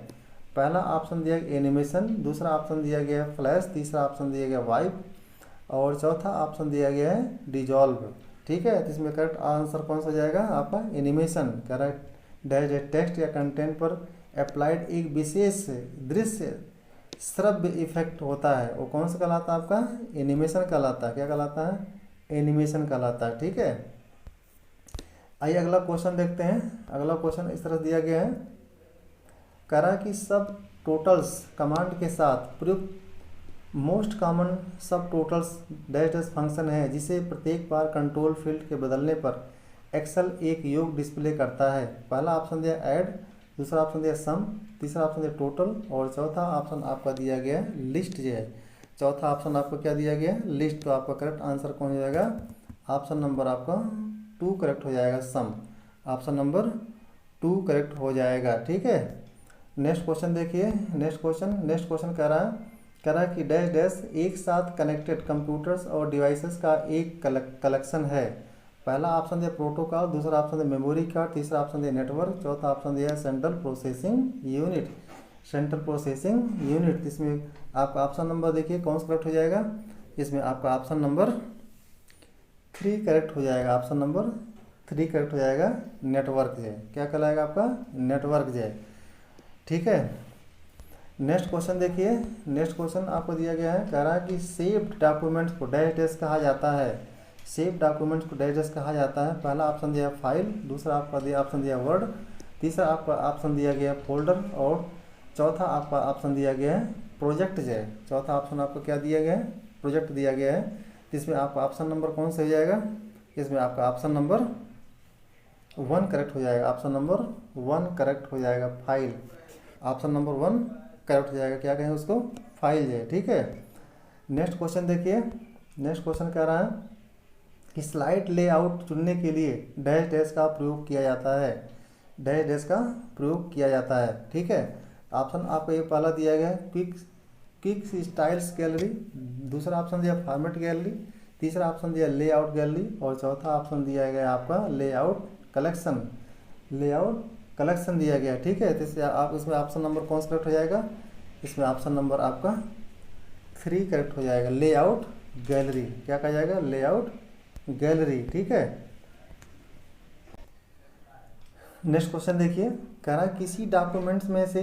पहला ऑप्शन दिया गया एनिमेशन, दूसरा ऑप्शन दिया गया फ्लैश, तीसरा ऑप्शन दिया गया वाइप और चौथा ऑप्शन दिया गया है डिजॉल्व। ठीक है, तो इसमें करेक्ट आंसर कौन सा हो जाएगा आपका animation. Correct dash dash text या कंटेंट पर अप्लाइड एक विशेष दृश्य श्रव्य इफेक्ट होता है, वो कौन सा कहलाता है आपका एनिमेशन कहलाता है। क्या कहलाता है, एनिमेशन कहलाता है। ठीक है, आइए अगला क्वेश्चन देखते हैं। अगला क्वेश्चन इस तरह दिया गया है, करा कि सब टोटल्स कमांड के साथ प्रयुक्त most common sub totals dash dash function है जिसे प्रत्येक बार कंट्रोल फील्ड के बदलने पर एक्सेल एक योग डिस्प्ले करता है। पहला ऑप्शन दिया ऐड, दूसरा ऑप्शन दिया सम, तीसरा ऑप्शन दिया टोटल और चौथा ऑप्शन आपका दिया गया लिस्ट जो है। चौथा ऑप्शन आपको क्या दिया गया लिस्ट, तो आपका करेक्ट आंसर कौन हो जाएगा, ऑप्शन नंबर आपका 2 करेक्ट हो जाएगा, सम। ऑप्शन नंबर 2 करेक्ट हो जाएगा। ठीक है, नेक्स्ट क्वेश्चन देखिए, नेक्स्ट क्वेश्चन कह रहा है कि डैश डैश एक साथ कनेक्टेड कंप्यूटर्स और डिवाइसेस का एक कलेक्शन है। पहला ऑप्शन दिया प्रोटोकॉल, दूसरा ऑप्शन दिया मेमोरी कार्ड, तीसरा ऑप्शन दिया नेटवर्क, चौथा ऑप्शन दिया central processing unit. Central processing unit, इसमें आपका ऑप्शन नंबर देखिए कौन सा करेक्ट हो जाएगा, इसमें आपका ऑप्शन नंबर 3 करेक्ट हो जाएगा। ऑप्शन नंबर 3 करेक्ट हो जाएगा, नेटवर्क जो है। क्या कहलाएगा आपका नेटवर्क जो है। ठीक है, नेक्स्ट क्वेश्चन देखिए, नेक्स्ट क्वेश्चन आपको दिया गया है, कह रहा है कि सेव्ड डॉक्यूमेंट्स को डैश डैश कहा जाता है। सेव डॉक्यूमेंट्स को डैश डैश कहा जाता है। पहला ऑप्शन दिया फाइल, दूसरा आपका दिया ऑप्शन दिया वर्ड, तीसरा आपका ऑप्शन दिया गया फोल्डर और चौथा आपका ऑप्शन दिया गया है प्रोजेक्ट जो है। चौथा ऑप्शन आपको क्या दिया गया है, प्रोजेक्ट दिया गया है। इसमें आपका ऑप्शन नंबर कौन सा हो जाएगा, इसमें आपका ऑप्शन नंबर 1 करेक्ट हो जाएगा। ऑप्शन नंबर 1 करेक्ट हो जाएगा, फाइल। ऑप्शन नंबर 1 करेक्ट हो जाएगा, क्या कहें उसको, फाइल जो है। ठीक है, नेक्स्ट क्वेश्चन देखिए, नेक्स्ट क्वेश्चन कह रहा है कि स्लाइड लेआउट चुनने के लिए डैश डैश का प्रयोग किया जाता है। डैश डैश का प्रयोग किया जाता है। ठीक है, ऑप्शन आपको ये पहला दिया गया है क्विक स्टाइल्स गैलरी, दूसरा ऑप्शन दिया फॉर्मेट गैलरी, तीसरा ऑप्शन दिया लेआउट गैलरी और चौथा ऑप्शन दिया गया आपका लेआउट कलेक्शन। लेआउट कलेक्शन दिया गया। ठीक है, तो इससे आप इसमें ऑप्शन नंबर कौन सा करेक्ट हो जाएगा, इसमें ऑप्शन नंबर आपका 3 करेक्ट हो जाएगा, लेआउट गैलरी। क्या कहा जाएगा, लेआउट गैलरी। ठीक है, नेक्स्ट क्वेश्चन देखिए, कह रहा है किसी डॉक्यूमेंट्स में से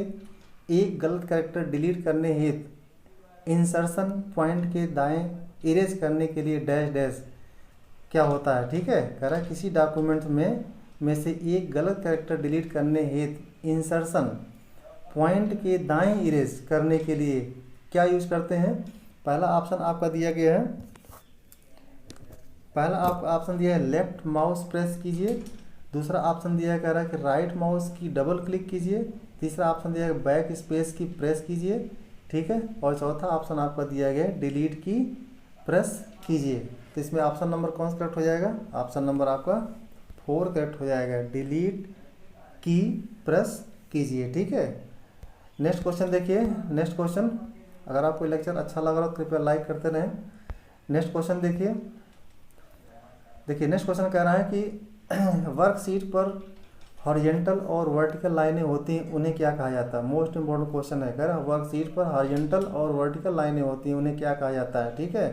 एक गलत कैरेक्टर डिलीट करने हेतु इंसर्शन पॉइंट के दाएं इरेज करने के लिए डैश डैश क्या होता है। ठीक है, कह रहा है किसी डॉक्यूमेंट में से एक गलत कैरेक्टर डिलीट करने हेतु इंसर्शन पॉइंट के दाएं इरेज करने के लिए क्या यूज करते हैं। पहला ऑप्शन आपका दिया गया है, पहला आप ऑप्शन दिया है लेफ्ट माउस प्रेस कीजिए, दूसरा ऑप्शन दिया है कह रहा है कि राइट माउस की डबल क्लिक कीजिए, तीसरा ऑप्शन दिया है बैक स्पेस की प्रेस कीजिए। ठीक है, और चौथा ऑप्शन आपका दिया गया है डिलीट की प्रेस कीजिए। तो इसमें ऑप्शन नंबर कौन सा करेक्ट हो जाएगा, ऑप्शन नंबर आपका 4 करेक्ट हो जाएगा, डिलीट की प्रेस कीजिए। ठीक है, नेक्स्ट क्वेश्चन देखिए, नेक्स्ट क्वेश्चन, अगर आपको लेक्चर अच्छा लग रहा हो कृपया लाइक करते रहें। नेक्स्ट क्वेश्चन देखिए, नेक्स्ट क्वेश्चन कह रहा है कि वर्कशीट पर हॉरिजॉन्टल और वर्टिकल लाइनें होती हैं, उन्हें क्या कहा जाता है। मोस्ट इंपॉर्टेंट क्वेश्चन है, कह रहा है वर्कशीट पर हॉरिजॉन्टल और वर्टिकल लाइनें होती हैं, उन्हें क्या कहा जाता है। ठीक है,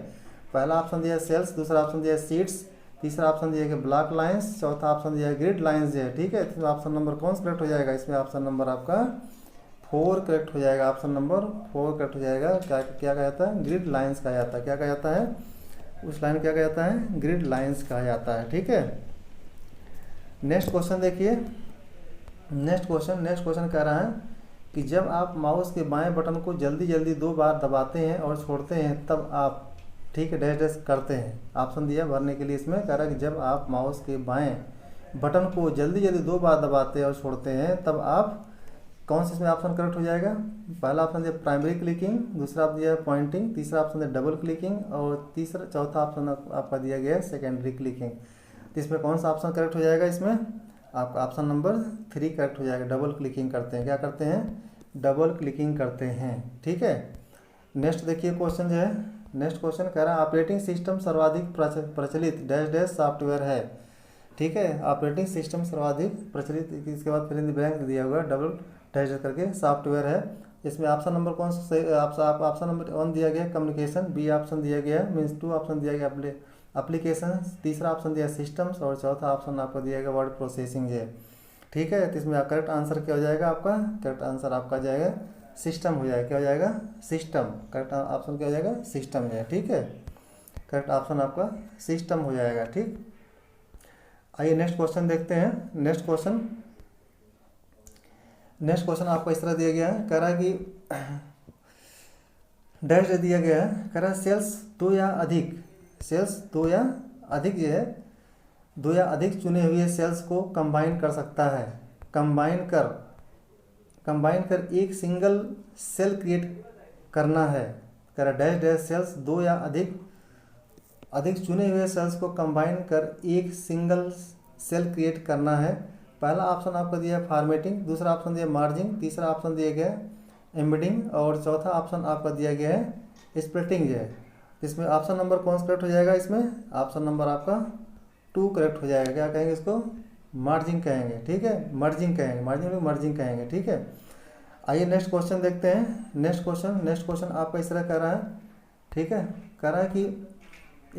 पहला ऑप्शन दिया सेल्स, दूसरा ऑप्शन दिया सीट्स, तीसरा ऑप्शन दिया कि ब्लॉक लाइंस, चौथा ऑप्शन दिया ग्रिड लाइंस है। ठीक है, इसमें ऑप्शन नंबर कौन सा करेक्ट हो जाएगा, इसमें ऑप्शन नंबर आपका 4 करेक्ट हो जाएगा। ऑप्शन नंबर 4 करेक्ट हो जाएगा। क्या क्या कहा जाता है, ग्रिड लाइंस कहा जाता है। क्या कहा जाता है, उस लाइन क्या कहा जाता है, ग्रिड लाइंस कहा जाता है। ठीक है, नेक्स्ट क्वेश्चन देखिए, नेक्स्ट क्वेश्चन कह रहा है कि जब आप माउस के बाएं बटन को जल्दी जल्दी 2 बार दबाते हैं और छोड़ते हैं तब आप, ठीक है, डैश डैश करते हैं। ऑप्शन दिया भरने के लिए, इसमें कह रहा है कि जब आप माउस के बाएं बटन को जल्दी जल्दी 2 बार दबाते हैं और छोड़ते हैं तब आप, कौन सा इसमें ऑप्शन करेक्ट हो जाएगा। पहला ऑप्शन दिया प्राइमरी क्लिकिंग, दूसरा ऑप्शन दिया पॉइंटिंग, तीसरा ऑप्शन दिया डबल क्लिकिंग और चौथा ऑप्शन आपका दिया गया है सेकेंडरी क्लिकिंग। तो इसमें कौन सा ऑप्शन करेक्ट हो जाएगा, इसमें आपका ऑप्शन नंबर 3 करेक्ट हो जाएगा, डबल क्लिकिंग करते हैं। क्या करते हैं, डबल क्लिकिंग करते हैं। ठीक है, नेक्स्ट देखिए क्वेश्चन जो है, नेक्स्ट क्वेश्चन कह रहा है ऑपरेटिंग सिस्टम सर्वाधिक प्रचलित डैश डैश सॉफ्टवेयर है। ठीक है, ऑपरेटिंग सिस्टम सर्वाधिक प्रचलित, इसके बाद फिर ब्लैंक दिया हुआ डबल डैश डैश करके सॉफ्टवेयर है। इसमें ऑप्शन नंबर कौन सा सही, ऑप्शन नंबर 1 दिया गया कम्युनिकेशन, बी ऑप्शन दिया गया मीन्स 2 ऑप्शन दिया गया एप्लीकेशन, तीसरा ऑप्शन दिया सिस्टम्स और चौथा ऑप्शन आपको दिया गया वर्ड प्रोसेसिंग है। ठीक है, तो इसमें करेक्ट आंसर क्या हो जाएगा आपका, करेक्ट आंसर आपका जाएगा सिस्टम हो जाएगा, क्या हो जाएगा सिस्टम, करेक्ट ऑप्शन क्या हो जाएगा सिस्टम है। ठीक है, करेक्ट ऑप्शन आपका सिस्टम हो जाएगा। ठीक, आइए नेक्स्ट क्वेश्चन देखते हैं। नेक्स्ट क्वेश्चन आपको इस तरह दिया गया है, कह रहा है कि डैश दिया गया है, कह रहा है सेल्स दो या अधिक जो है, 2 या अधिक चुने हुए सेल्स को कंबाइन कर सकता है, कंबाइन कर एक सिंगल सेल क्रिएट करना है। कह रहा डैश डैश सेल्स 2 या अधिक चुने हुए सेल्स को कंबाइन कर एक सिंगल सेल क्रिएट करना है। पहला ऑप्शन आपको दिया है फॉर्मेटिंग, दूसरा ऑप्शन दिया मार्जिंग, तीसरा ऑप्शन दिया गया है एम्बेडिंग और चौथा ऑप्शन आपका दिया गया है स्प्लिटिंग जो है। इसमें ऑप्शन नंबर कौन सा करेक्ट हो जाएगा, इसमें ऑप्शन नंबर आपका 2 करेक्ट हो जाएगा। क्या कहेंगे इसको, मार्जिंग कहेंगे। ठीक है, मर्जिंग कहेंगे, मर्जिंग कहेंगे। ठीक है, आइए नेक्स्ट क्वेश्चन देखते हैं। नेक्स्ट क्वेश्चन आपका इस तरह कह रहा है। ठीक है, कह रहा है कि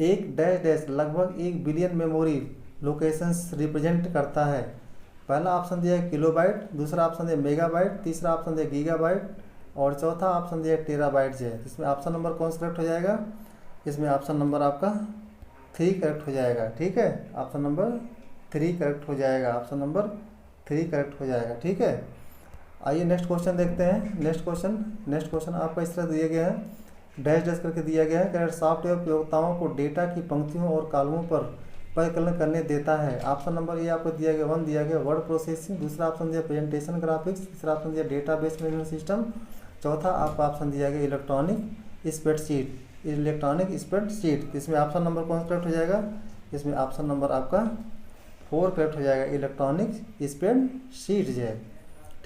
एक डैश डैश लगभग 1 बिलियन मेमोरी लोकेशंस रिप्रेजेंट करता है। पहला ऑप्शन दिया है किलोबाइट, दूसरा ऑप्शन दिया मेगाबाइट, तीसरा ऑप्शन दिया गीगाबाइट और चौथा ऑप्शन दिया टेराबाइट है। इसमें ऑप्शन नंबर कौन सा करेक्ट हो जाएगा, इसमें ऑप्शन नंबर आपका 3 करेक्ट हो जाएगा। ठीक है, ऑप्शन नंबर 3 करेक्ट हो जाएगा, ऑप्शन नंबर 3 करेक्ट हो जाएगा। ठीक है, आइए नेक्स्ट क्वेश्चन देखते हैं। नेक्स्ट क्वेश्चन आपका इस तरह दिया गया है, डैश डैश करके दिया गया है, कह सॉफ्टवेयर उपयोक्ताओं को डेटा की पंक्तियों और कॉलमों पर परिकलन करने देता है। ऑप्शन नंबर ये आपको दिया गया 1 दिया गया वर्ड प्रोसेसिंग, दूसरा ऑप्शन दिया प्रेजेंटेशन ग्राफिक्स, तीसरा ऑप्शन दिया डेटाबेस मैनेजमेंट सिस्टम, चौथा आपका ऑप्शन दिया गया इलेक्ट्रॉनिक स्प्रेडशीट। इसमें ऑप्शन नंबर कौन सा करेक्ट हो जाएगा, इसमें ऑप्शन नंबर आपका 4 करेक्ट हो जाएगा, इलेक्ट्रॉनिक स्प्रेडशीट जो है।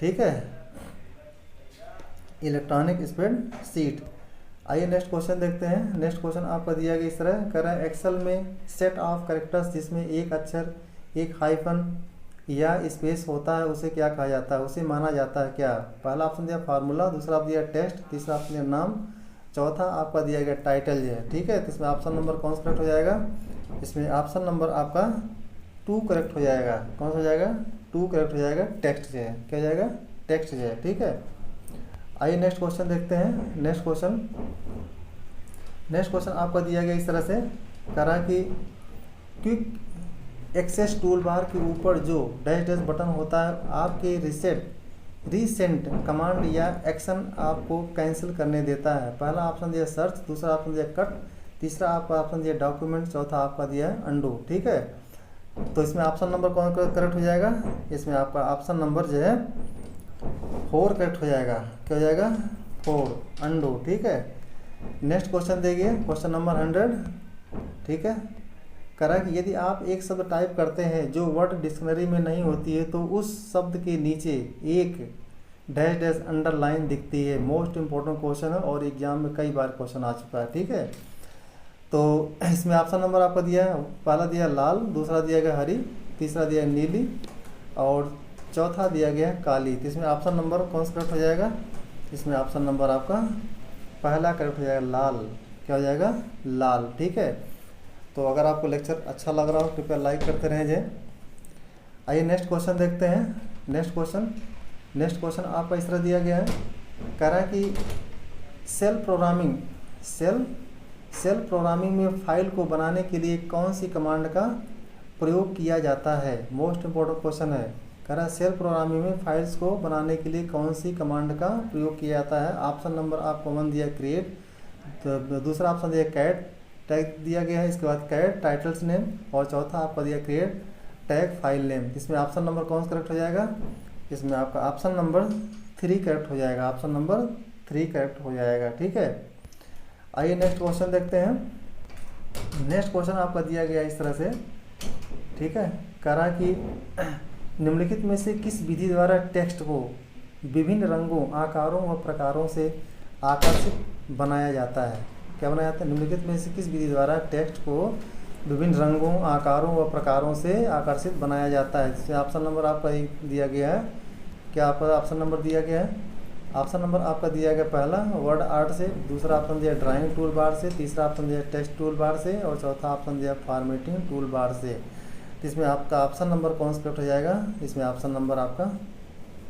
ठीक है, इलेक्ट्रॉनिक स्प्रेडशीट। आइए नेक्स्ट क्वेश्चन देखते हैं। नेक्स्ट क्वेश्चन आपका दिया गया इस तरह, कह रहा है एक्सेल में सेट ऑफ कैरेक्टर्स जिसमें एक अक्षर, एक हाइफन या स्पेस होता है उसे क्या कहा जाता है, उसे माना जाता है क्या। पहला ऑप्शन दिया फार्मूला, दूसरा आप दिया टेस्ट, तीसरा ऑप्शन दिया नाम, चौथा आपका दिया गया टाइटल जो है। ठीक है, तो इसमें ऑप्शन नंबर कौन सा करेक्ट हो जाएगा, इसमें ऑप्शन नंबर आपका 2 करेक्ट हो जाएगा। कौन सा हो जाएगा, 2 करेक्ट हो जाएगा, टेक्स्ट जो है, क्या हो जाएगा टेक्स्ट जो है। ठीक है, आइए नेक्स्ट क्वेश्चन देखते हैं। नेक्स्ट क्वेश्चन आपका दिया गया इस तरह से, कह रहा कि क्विक एक्सेस टूल बार के ऊपर जो डैश डैश बटन होता है आपके रीसेंट कमांड या एक्शन आपको कैंसिल करने देता है। पहला ऑप्शन दिया सर्च, दूसरा ऑप्शन दिया कट, तीसरा आपका ऑप्शन दिया डॉक्यूमेंट, चौथा आपका दिया अंडू। ठीक है, तो इसमें ऑप्शन नंबर कौन करेक्ट हो जाएगा, इसमें आपका ऑप्शन नंबर जो है 4 करेक्ट हो जाएगा। क्या हो जाएगा 4 अंडू। ठीक है, नेक्स्ट क्वेश्चन देखिए, क्वेश्चन नंबर 100। ठीक है, करा कि यदि आप एक शब्द टाइप करते हैं जो वर्ड डिक्शनरी में नहीं होती है तो उस शब्द के नीचे एक डैश डैश अंडरलाइन दिखती है। मोस्ट इंपॉर्टेंट क्वेश्चन है और एग्जाम में कई बार क्वेश्चन आ चुका है। ठीक है, तो इसमें ऑप्शन नंबर आपको दिया है, पहला दिया लाल, दूसरा दिया गया हरी, तीसरा दिया नीली और चौथा दिया गया काली। तो इसमें ऑप्शन नंबर कौन सा करेक्ट हो जाएगा, इसमें ऑप्शन नंबर आपका पहला करेक्ट हो जाएगा लाल। क्या हो जाएगा लाल। ठीक है, तो अगर आपको लेक्चर अच्छा लग रहा हो कृपया लाइक करते रहें जे। आइए नेक्स्ट क्वेश्चन देखते हैं। नेक्स्ट क्वेश्चन आपका इस तरह दिया गया है, कह रहा है कि सेल प्रोग्रामिंग में फाइल को बनाने के लिए कौन सी कमांड का प्रयोग किया जाता है। मोस्ट इंपॉर्टेंट क्वेश्चन है, कह रहा है सेल प्रोग्रामिंग में फाइल्स को बनाने के लिए कौन सी कमांड का प्रयोग किया जाता है। ऑप्शन नंबर आपको 1 दिया क्रिएट, तो दूसरा ऑप्शन दिया कैट टैग दिया गया है, इसके बाद कैट टाइटल्स नेम और चौथा आपका दिया क्रिएट टैग फाइल नेम। इसमें ऑप्शन नंबर कौन सा करेक्ट हो जाएगा, इसमें आपका ऑप्शन नंबर 3 करेक्ट हो जाएगा, ऑप्शन नंबर 3 करेक्ट हो जाएगा। ठीक है, आइए नेक्स्ट क्वेश्चन देखते हैं। नेक्स्ट क्वेश्चन आपका दिया गया इस तरह से, ठीक है, कह रहा कि निम्नलिखित में से किस विधि द्वारा टेक्स्ट को विभिन्न रंगों, आकारों व प्रकारों से आकर्षित बनाया जाता है। क्या बनाया जाता है? निम्नलिखित में से किस विधि द्वारा टेक्स्ट को विभिन्न रंगों, आकारों व प्रकारों से आकर्षित बनाया जाता है? जिसमें ऑप्शन नंबर आपका दिया गया है। क्या आपका ऑप्शन नंबर दिया गया है? ऑप्शन नंबर आपका दिया गया पहला वर्ड आर्ट से, दूसरा ऑप्शन दिया ड्राइंग टूल बार से, तीसरा ऑप्शन दिया टेक्स्ट टूल बार से और चौथा ऑप्शन दिया फॉर्मेटिंग टूल बार से। इसमें आपका ऑप्शन नंबर कौन सा करेक्ट हो जाएगा? इसमें ऑप्शन नंबर आपका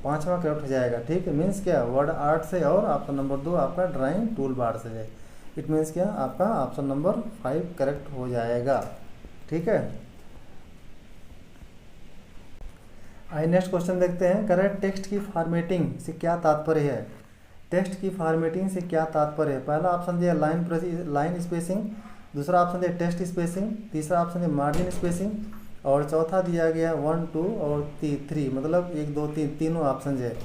5वां करेक्ट हो जाएगा। ठीक है, मीन्स क्या? वर्ड आर्ट से और ऑप्शन नंबर 2 आपका ड्राइंग टूल बार से है। इट मीन्स क्या? आपका ऑप्शन नंबर 5 करेक्ट हो जाएगा। ठीक है, आइए नेक्स्ट क्वेश्चन देखते हैं। करेक्ट टेक्स्ट की फॉर्मेटिंग से क्या तात्पर्य है? टेक्स्ट की फॉर्मेटिंग से क्या तात्पर्य है? पहला ऑप्शन दिया लाइन स्पेसिंग, दूसरा ऑप्शन दिया टेक्स्ट स्पेसिंग, तीसरा ऑप्शन दिया मार्जिन स्पेसिंग और चौथा दिया गया 1, 2 और 3, मतलब 1, 2, 3 तीनों ऑप्शन है।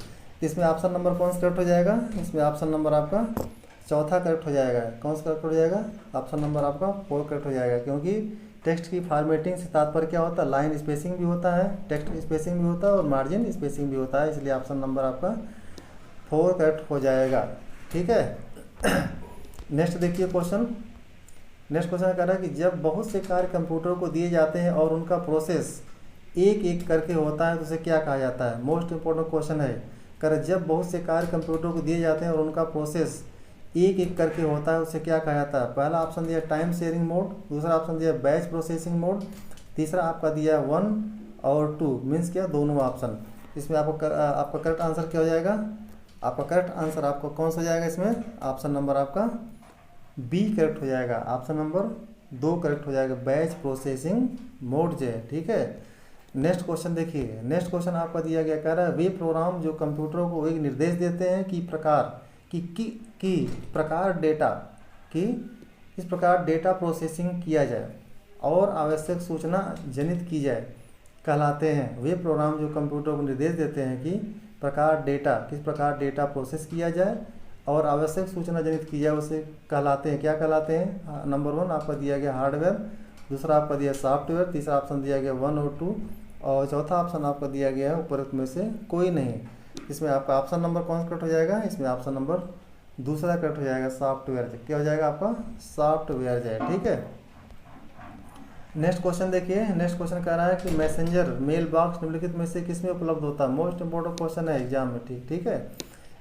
इसमें ऑप्शन नंबर कौन सा करेक्ट हो जाएगा? इसमें ऑप्शन नंबर आपका चौथा करेक्ट हो जाएगा। कौन सा करेक्ट हो जाएगा? ऑप्शन नंबर आपका 4 करेक्ट हो जाएगा, क्योंकि टेक्स्ट की फॉर्मेटिंग से तात्पर्य क्या होता है? लाइन स्पेसिंग भी होता है, टेक्स्ट स्पेसिंग भी होता है और मार्जिन स्पेसिंग भी होता है, इसलिए ऑप्शन नंबर आपका 4 करेक्ट हो जाएगा। ठीक है, नेक्स्ट देखिए क्वेश्चन। नेक्स्ट क्वेश्चन कह रहा है कि जब बहुत से कार्य कंप्यूटर को दिए जाते हैं और उनका प्रोसेस एक एक करके होता है तो उसे क्या कहा जाता है? मोस्ट इंपॉर्टेंट क्वेश्चन है। कह रहा है जब बहुत से कार्य कंप्यूटर को दिए जाते हैं और उनका प्रोसेस एक एक करके होता है उसे क्या कहा जाता है? पहला ऑप्शन दिया टाइम शेयरिंग मोड, दूसरा ऑप्शन दिया बैच प्रोसेसिंग मोड, तीसरा आपका दिया 1 और 2, मीन्स क्या? दोनों ऑप्शन। इसमें आपका करेक्ट आंसर क्या हो जाएगा? आपका करेक्ट आंसर आपका कौन सा हो जाएगा? इसमें ऑप्शन नंबर आपका बी करेक्ट हो जाएगा। ऑप्शन नंबर 2 करेक्ट हो जाएगा, बैच प्रोसेसिंग मोड जो है। ठीक है, नेक्स्ट क्वेश्चन देखिए। नेक्स्ट क्वेश्चन आपका दिया गया, कह रहा है वे प्रोग्राम जो कंप्यूटरों को एक निर्देश देते हैं कि इस प्रकार डेटा प्रोसेसिंग किया जाए और आवश्यक सूचना जनित की जाए कहलाते हैं। वे प्रोग्राम जो कंप्यूटर को निर्देश देते हैं कि किस प्रकार डेटा प्रोसेस किया जाए और आवश्यक सूचना जनित की जाए उसे कहलाते हैं। क्या कहलाते हैं? नंबर 1 आपका दिया गया हार्डवेयर, दूसरा आपका दिया सॉफ्टवेयर, तीसरा ऑप्शन दिया गया 1 और 2 और चौथा ऑप्शन आपका दिया गया है उपरोक्त में से कोई नहीं। इसमें आपका ऑप्शन नंबर कौन सा करेक्ट हो जाएगा? इसमें ऑप्शन नंबर दूसरा करेक्ट हो जाएगा, सॉफ्टवेयर। क्या हो जाएगा आपका? सॉफ्टवेयर जो है। ठीक है, नेक्स्ट क्वेश्चन देखिए। नेक्स्ट क्वेश्चन कह रहा है कि मैसेंजर मेल बॉक्स निम्नलिखित में से किसमें उपलब्ध होता है? मोस्ट इंपोर्टेंट क्वेश्चन है एग्जाम में। ठीक है,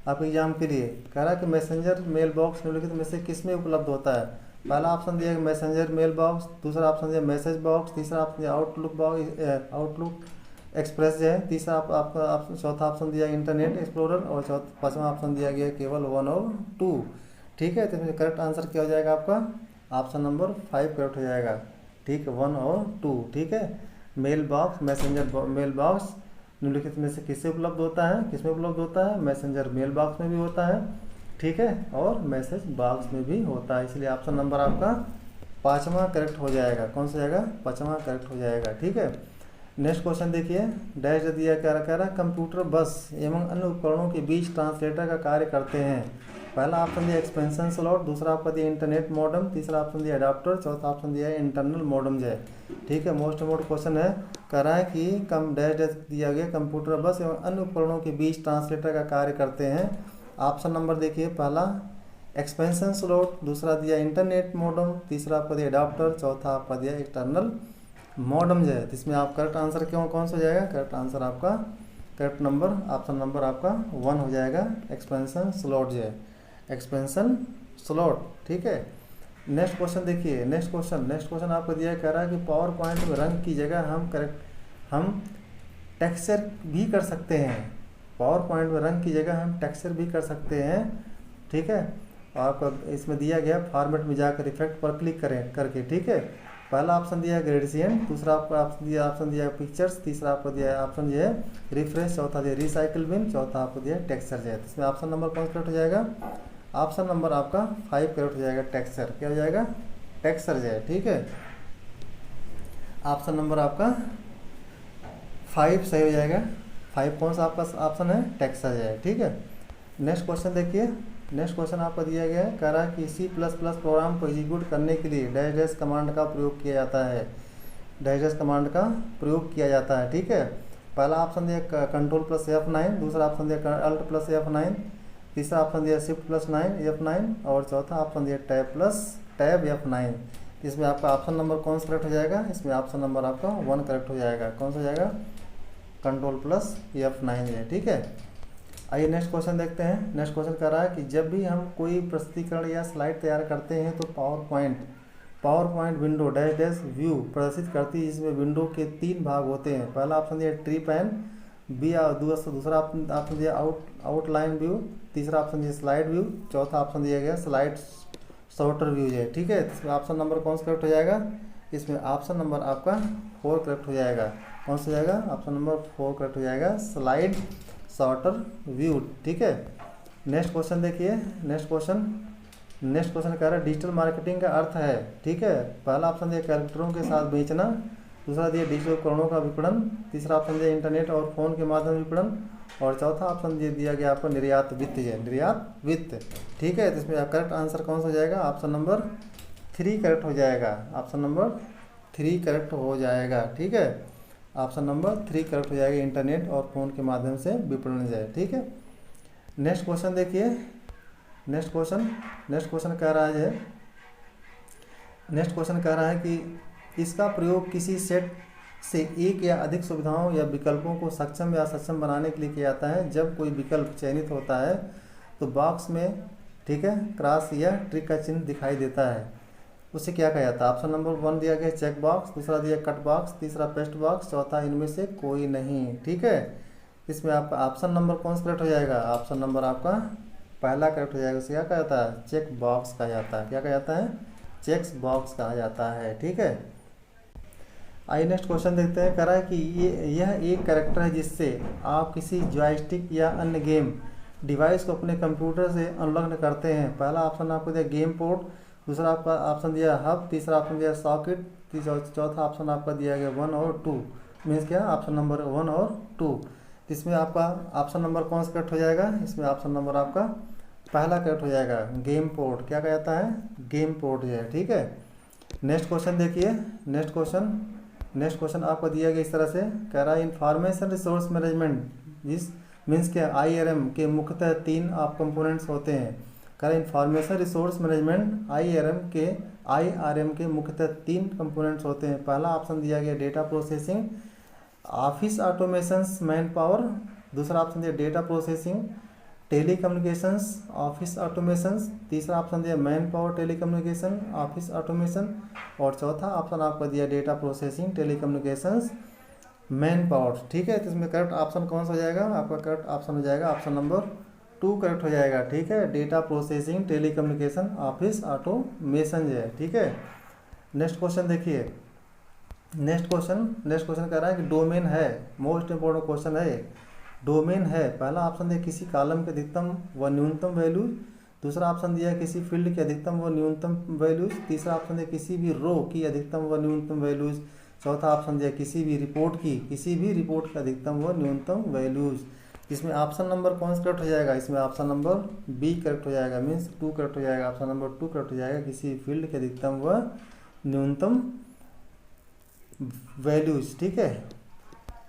आपके एग्जाम के लिए कह रहा है कि मैसेंजर मेल बॉक्स निम्नलिखित में से किसमें उपलब्ध होता है? पहला ऑप्शन दिया मैसेंजर मेल बॉक्स, दूसरा ऑप्शन दिया मैसेज बॉक्स, तीसरा ऑप्शन दिया आउटलुक एक्सप्रेस जो है, तीसरा आपका चौथा ऑप्शन दिया इंटरनेट एक्सप्लोरर और पांचवा ऑप्शन दिया गया केवल 1 और 2। ठीक है, तो इसमें करेक्ट आंसर क्या हो जाएगा? आपका ऑप्शन नंबर 5 करेक्ट हो जाएगा। ठीक है, 1 और 2। ठीक है, mail box, messenger mail box निम्नलिखित में से किससे उपलब्ध होता है? किसमें उपलब्ध होता है? मैसेंजर मेल बॉक्स में भी होता है। ठीक है, और मैसेज बॉक्स में भी होता है, इसलिए ऑप्शन नंबर आपका 5वां करेक्ट हो जाएगा। कौन सा जाएगा? 5वां करेक्ट हो जाएगा। ठीक है, नेक्स्ट क्वेश्चन देखिए। डैश दिया कह रहा कंप्यूटर बस एवं अन्य उपकरणों के बीच ट्रांसलेटर का कार्य करते हैं। पहला ऑप्शन दिया एक्सपेंशन स्लॉट, दूसरा आपका दिया इंटरनेट मॉडम, तीसरा ऑप्शन दिया अडाप्टर, चौथा ऑप्शन दिया इंटरनल मॉडम जो है। ठीक है, मोस्ट इम्पोर्टेंट क्वेश्चन है। कह रहा है कि डैश दिया गया कंप्यूटर बस एवं अन्य उपकरणों के बीच ट्रांसलेटर का कार्य करते हैं। ऑप्शन नंबर देखिए, पहला एक्सपेंशन स्लॉट, दूसरा दिया इंटरनेट मॉडम, तीसरा आपका दिया अडाप्टर, चौथा आपका दिया एक्सटर्नल मॉडम जो है। इसमें आप करेक्ट आंसर कौन सा हो जाएगा? करेक्ट आंसर आपका करेक्ट नंबर ऑप्शन नंबर आपका 1 हो जाएगा, एक्सपेंशन स्लॉट जो है, एक्सपेंशन स्लॉट। ठीक है, नेक्स्ट क्वेश्चन देखिए। नेक्स्ट क्वेश्चन आपको दिया कह रहा है कि पावर पॉइंट में रंग की जगह हम टेक्सचर भी कर सकते हैं। पावर पॉइंट में रंग की जगह हम टेक्सचर भी कर सकते हैं। ठीक है, आपको इसमें दिया गया फॉर्मेट में जाकर इफेक्ट पर क्लिक करके। ठीक है, पहला ऑप्शन दिया ग्रेडियंट, दूसरा आपका ऑप्शन दिया पिक्चर्स, तीसरा आपको दिया ऑप्शन जो है रिफ्रेश, चौथा दिया रिसाइकिल बिन, चौथा आपको दिया टेक्सचर जो है। इसमें ऑप्शन नंबर कौन सा करेक्ट हो जाएगा? ऑप्शन नंबर आपका 5 करेक्ट हो जाएगा, टेक्सचर। क्या हो जाएगा? टेक्सचर जो है। ठीक है, ऑप्शन नंबर आपका 5 सही हो जाएगा। 5 कौन सा आपका ऑप्शन है? टेक्सचर जो है। ठीक है, नेक्स्ट क्वेश्चन देखिए। नेक्स्ट क्वेश्चन आपका दिया गया है, कह रहा है कि C++ प्रोग्राम को एग्जीक्यूट करने के लिए डैश कमांड का प्रयोग किया जाता है। डैश कमांड का प्रयोग किया जाता है। ठीक है, पहला ऑप्शन दिया कंट्रोल प्लस F9, दूसरा ऑप्शन दिया अल्ट प्लस F9, तीसरा ऑप्शन दिया शिफ्ट प्लस 9 F9 और चौथा ऑप्शन दिया टैब प्लस टैब F9। इसमें आपका ऑप्शन नंबर कौन सा करेक्ट हो जाएगा? इसमें ऑप्शन नंबर आपका 1 करेक्ट हो जाएगा। कौन सा हो जाएगा? कंट्रोल प्लस F9 है, ठीक है। आइए नेक्स्ट क्वेश्चन देखते हैं। नेक्स्ट क्वेश्चन कह रहा है कि जब भी हम कोई प्रस्तुतिकरण या स्लाइड तैयार करते हैं तो power point window dash dash view प्रदर्शित करती है, जिसमें विंडो के 3 भाग होते हैं। पहला ऑप्शन दिया ट्री पैन, दूसरा ऑप्शन दिया आउटलाइन व्यू, तीसरा ऑप्शन दिया स्लाइड व्यू, चौथा ऑप्शन दिया गया स्लाइड सॉर्टर व्यू है, ठीक है। इसमें ऑप्शन नंबर कौन सा करेक्ट हो जाएगा? इसमें ऑप्शन नंबर आपका 4 करेक्ट हो जाएगा। कौन सा हो जाएगा? ऑप्शन नंबर 4 करेक्ट हो जाएगा, स्लाइड सॉर्टर व्यू, ठीक है। नेक्स्ट क्वेश्चन देखिए। नेक्स्ट क्वेश्चन कह रहा है डिजिटल मार्केटिंग का अर्थ है, ठीक है। पहला ऑप्शन दिया कैरेक्टरों के साथ बेचना, दूसरा दिया डिजिटल उपकरणों का विपणन, तीसरा ऑप्शन दिया इंटरनेट और फ़ोन के माध्यम विपणन और चौथा ऑप्शन दिया गया आपको निर्यात वित्त है, निर्यात वित्त, ठीक है। तो इसमें करेक्ट आंसर कौन सा हो जाएगा? ऑप्शन नंबर 3 करेक्ट हो जाएगा। ऑप्शन नंबर 3 करेक्ट हो जाएगा, ठीक है। ऑप्शन नंबर 3 करेक्ट हो जाएगा, इंटरनेट और फ़ोन के माध्यम से विपणन जाए, ठीक है। नेक्स्ट क्वेश्चन देखिए। नेक्स्ट क्वेश्चन कह रहा है कि इसका प्रयोग किसी सेट से एक या अधिक सुविधाओं या विकल्पों को सक्षम या सक्षम बनाने के लिए किया जाता है। जब कोई विकल्प चयनित होता है तो बॉक्स में, ठीक है, क्रॉस या ट्रिक का चिन्ह दिखाई देता है, उसे क्या कहा जाता है? ऑप्शन नंबर 1 दिया गया चेक बॉक्स, दूसरा दिया कट बॉक्स, तीसरा पेस्ट बॉक्स, चौथा इनमें से कोई नहीं, ठीक है। इसमें आपका ऑप्शन नंबर कौन सा करेक्ट हो जाएगा? ऑप्शन नंबर आपका पहला करेक्ट हो जाएगा। उसे क्या कहा जाता है? चेक बॉक्स कहा जाता है। क्या कहा जाता है? चेक्स बॉक्स कहा जाता है, ठीक है। आइए नेक्स्ट क्वेश्चन देखते हैं। कह रहा है कि यह एक कैरेक्टर है जिससे आप किसी जॉयस्टिक या अन्य गेम डिवाइस को अपने कंप्यूटर से अनलॉक करते हैं। पहला ऑप्शन आपको दिया गेम पोर्ट, दूसरा आपका ऑप्शन दिया हब, तीसरा ऑप्शन दिया सॉकेट, चौथा ऑप्शन आपका दिया गया 1 और 2, मीन्स क्या? ऑप्शन नंबर 1 और 2। इसमें आपका ऑप्शन नंबर कौन सा करेक्ट हो जाएगा? इसमें ऑप्शन नंबर आपका पहला करेक्ट हो जाएगा, गेम पोर्ट। क्या कहता है? गेम पोर्ट है, ठीक है। नेक्स्ट क्वेश्चन देखिए। नेक्स्ट क्वेश्चन आपको दिया गया इस तरह से। कह रहा है इंफॉर्मेशन रिसोर्स मैनेजमेंट जिस मीन्स के IRM के मुख्यतः 3 आप कंपोनेंट्स होते हैं। कह रहा है इंफॉर्मेशन रिसोर्स मैनेजमेंट IRM के मुख्यतः 3 कंपोनेंट्स होते हैं। पहला ऑप्शन दिया गया data processing, office automations manpower, दूसरा ऑप्शन दिया data processing telecommunications office automations, तीसरा ऑप्शन दिया manpower telecommunication office automation और चौथा ऑप्शन आपको दिया data processing telecommunications manpower, ठीक है। तो इसमें करेक्ट ऑप्शन कौन सा हो जाएगा? आपका करेक्ट ऑप्शन हो जाएगा ऑप्शन नंबर 2 करेक्ट हो जाएगा, ठीक है। Data processing telecommunication office automation है, ठीक है। नेक्स्ट क्वेश्चन देखिए। नेक्स्ट क्वेश्चन कह रहा है कि डोमेन है, मोस्ट इंपॉर्टेंट क्वेश्चन है। डोमेन है, पहला ऑप्शन दिया किसी कॉलम के अधिकतम व न्यूनतम वैल्यूज, दूसरा ऑप्शन दिया किसी फील्ड के अधिकतम व न्यूनतम वैल्यूज, तीसरा ऑप्शन दिया किसी भी रो की अधिकतम व न्यूनतम वैल्यूज, चौथा ऑप्शन दिया किसी भी रिपोर्ट के अधिकतम व न्यूनतम वैल्यूज। इसमें ऑप्शन नंबर कौन सा करेक्ट हो जाएगा? इसमें ऑप्शन नंबर बी करेक्ट हो जाएगा, मीन्स 2 करेक्ट हो जाएगा। ऑप्शन नंबर 2 करेक्ट हो जाएगा, किसी फील्ड के अधिकतम व न्यूनतम वैल्यूज, ठीक है।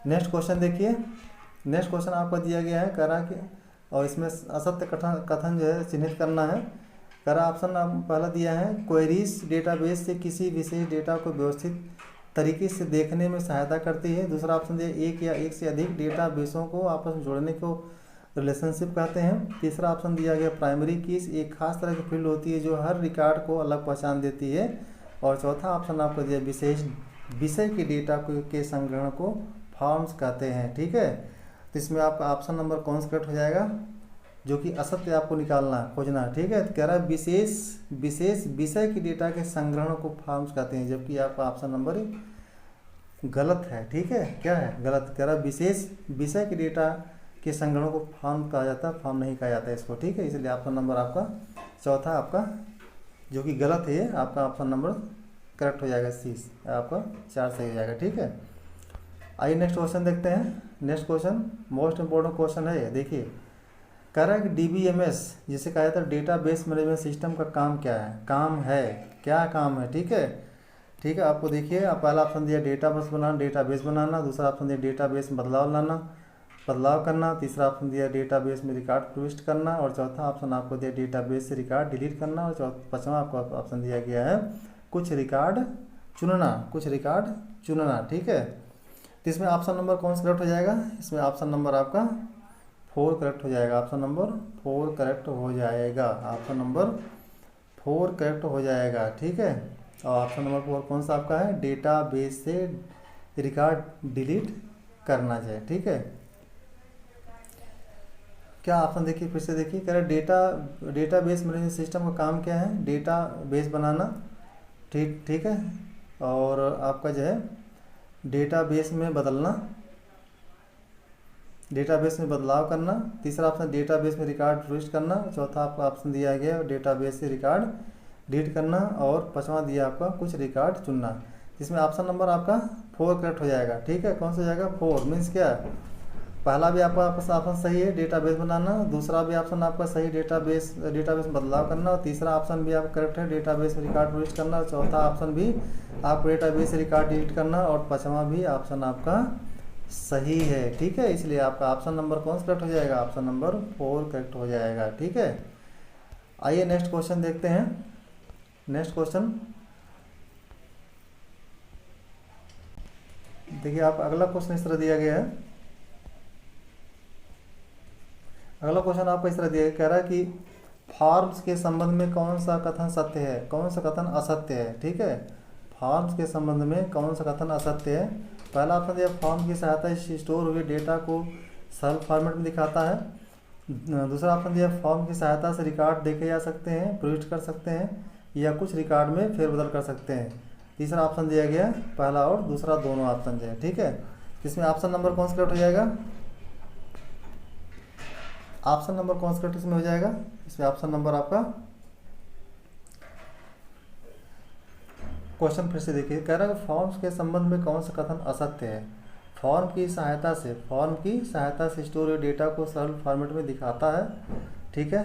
नेक्स्ट क्वेश्चन देखिए। नेक्स्ट क्वेश्चन आपको दिया गया है, कह रहा कि और इसमें असत्य कथन जो है चिन्हित करना है। कह रहा ऑप्शन पहला दिया है क्वेरीज डेटाबेस से किसी विशेष डेटा को व्यवस्थित तरीके से देखने में सहायता करती है, दूसरा ऑप्शन दिया एक या एक से अधिक डेटाबेसों को आपस में जोड़ने को रिलेशनशिप कहते हैं, तीसरा ऑप्शन दिया गया प्राइमरी कीज एक खास तरह की फील्ड होती है जो हर रिकॉर्ड को अलग पहचान देती है और चौथा ऑप्शन आपको दिया विशेष विषय के डेटा के संग्रहण को फॉर्म्स कहते हैं, ठीक है। तो इसमें आपका ऑप्शन नंबर कौन सा करेक्ट हो जाएगा? जो कि असत्य आपको निकालना खोजना, ठीक है। तो कह रहा है विशेष विषय के डेटा के संग्रहण को फॉर्म्स कहते हैं, जबकि आपका ऑप्शन नंबर गलत है, ठीक है। क्या है? गलत। कह रहा है विशेष विषय के डेटा के संग्रहण को फॉर्म कहा जाता है, फॉर्म नहीं कहा जाता है इसको, ठीक है। इसलिए ऑप्शन नंबर आपका चौथा आपका जो कि गलत है, आपका ऑप्शन नंबर करेक्ट हो जाएगा, सी आपका 4 सही हो जाएगा, ठीक है। आइए नेक्स्ट क्वेश्चन देखते हैं। Next question most important question है, देखिए। कह रहा है कि DBMS जिसे कहा जाता है डेटाबेस मैनेजमेंट सिस्टम का काम क्या है? क्या काम है, ठीक है। ठीक है, आपको देखिए, आप पहला ऑप्शन दिया डेटाबेस बनाना, डेटाबेस बनाना, दूसरा ऑप्शन दिया डेटाबेस में बदलाव करना, तीसरा ऑप्शन दिया डेटाबेस में रिकॉर्ड प्रविष्ट करना, और चौथा ऑप्शन आपको दिया डेटाबेस से रिकॉर्ड डिलीट करना, और पाँचवा आपको ऑप्शन दिया गया है कुछ रिकॉर्ड चुनना। ठीक है, तो इसमें ऑप्शन नंबर कौन सा करेक्ट हो जाएगा? इसमें ऑप्शन नंबर आपका 4 करेक्ट हो जाएगा। ऑप्शन नंबर 4 करेक्ट हो जाएगा। ऑप्शन नंबर 4 करेक्ट हो जाएगा। ठीक है, और ऑप्शन नंबर 4 कौन सा आपका है? डेटाबेस से रिकॉर्ड डिलीट करना चाहिए। ठीक है, क्या ऑप्शन देखिए, फिर से देखिए, कह रहे डेटाबेस मैनेजमेंट सिस्टम का काम क्या है? डेटाबेस बनाना। ठीक है, और आपका जो है डेटाबेस में बदलाव करना। तीसरा ऑप्शन डेटाबेस में रिकॉर्ड प्रविष्ट करना। चौथा आपका ऑप्शन दिया गया डेटाबेस से रिकॉर्ड डिलीट करना, और पांचवा दिया आपका कुछ रिकॉर्ड चुनना। इसमें ऑप्शन नंबर आपका 4 करेक्ट हो जाएगा। ठीक है, कौन सा हो जाएगा? 4 मीन्स क्या? पहला भी आपका ऑप्शन सही है, डेटाबेस बनाना। दूसरा भी ऑप्शन आपका सही, डेटाबेस में बदलाव करना। और तीसरा ऑप्शन भी आपका करेक्ट है, डेटाबेस में रिकॉर्ड प्रविष्ट करना। और चौथा ऑप्शन भी आपको डेटाबेस से रिकॉर्ड डिलीट करना। और पांचवा भी ऑप्शन आपका सही है। ठीक है, इसलिए आपका ऑप्शन नंबर कौन सा करेक्ट हो जाएगा? ऑप्शन नंबर 4 करेक्ट हो जाएगा। ठीक है, आइए नेक्स्ट क्वेश्चन देखते हैं। नेक्स्ट क्वेश्चन देखिए, आप अगला क्वेश्चन इस तरह दिया गया है। अगला क्वेश्चन आपको इस तरह दिया कह रहा है कि फॉर्म्स के संबंध में कौन सा कथन सत्य है, कौन सा कथन असत्य है। ठीक है, फॉर्म्स के संबंध में कौन सा कथन असत्य है? पहला ऑप्शन दिया फॉर्म की सहायता से स्टोर हुए डेटा को सरल फॉर्मेट में दिखाता है। दूसरा ऑप्शन दिया फॉर्म की सहायता से रिकॉर्ड देखे जा सकते हैं, प्रविष्ट कर सकते हैं, या कुछ रिकॉर्ड में फेरबदल कर सकते हैं। तीसरा ऑप्शन दिया गया पहला और दूसरा दोनों ऑप्शन है। ठीक है, इसमें ऑप्शन नंबर कौन सा करेक्ट हो जाएगा? ऑप्शन नंबर कौन सा करेक्ट इसमें हो जाएगा? इसमें ऑप्शन नंबर आपका, क्वेश्चन फिर से देखिए, कह रहा है फॉर्म्स के संबंध में कौन सा कथन असत्य है? फॉर्म की सहायता से स्टोर हुए डेटा को सरल फॉर्मेट में दिखाता है। ठीक है,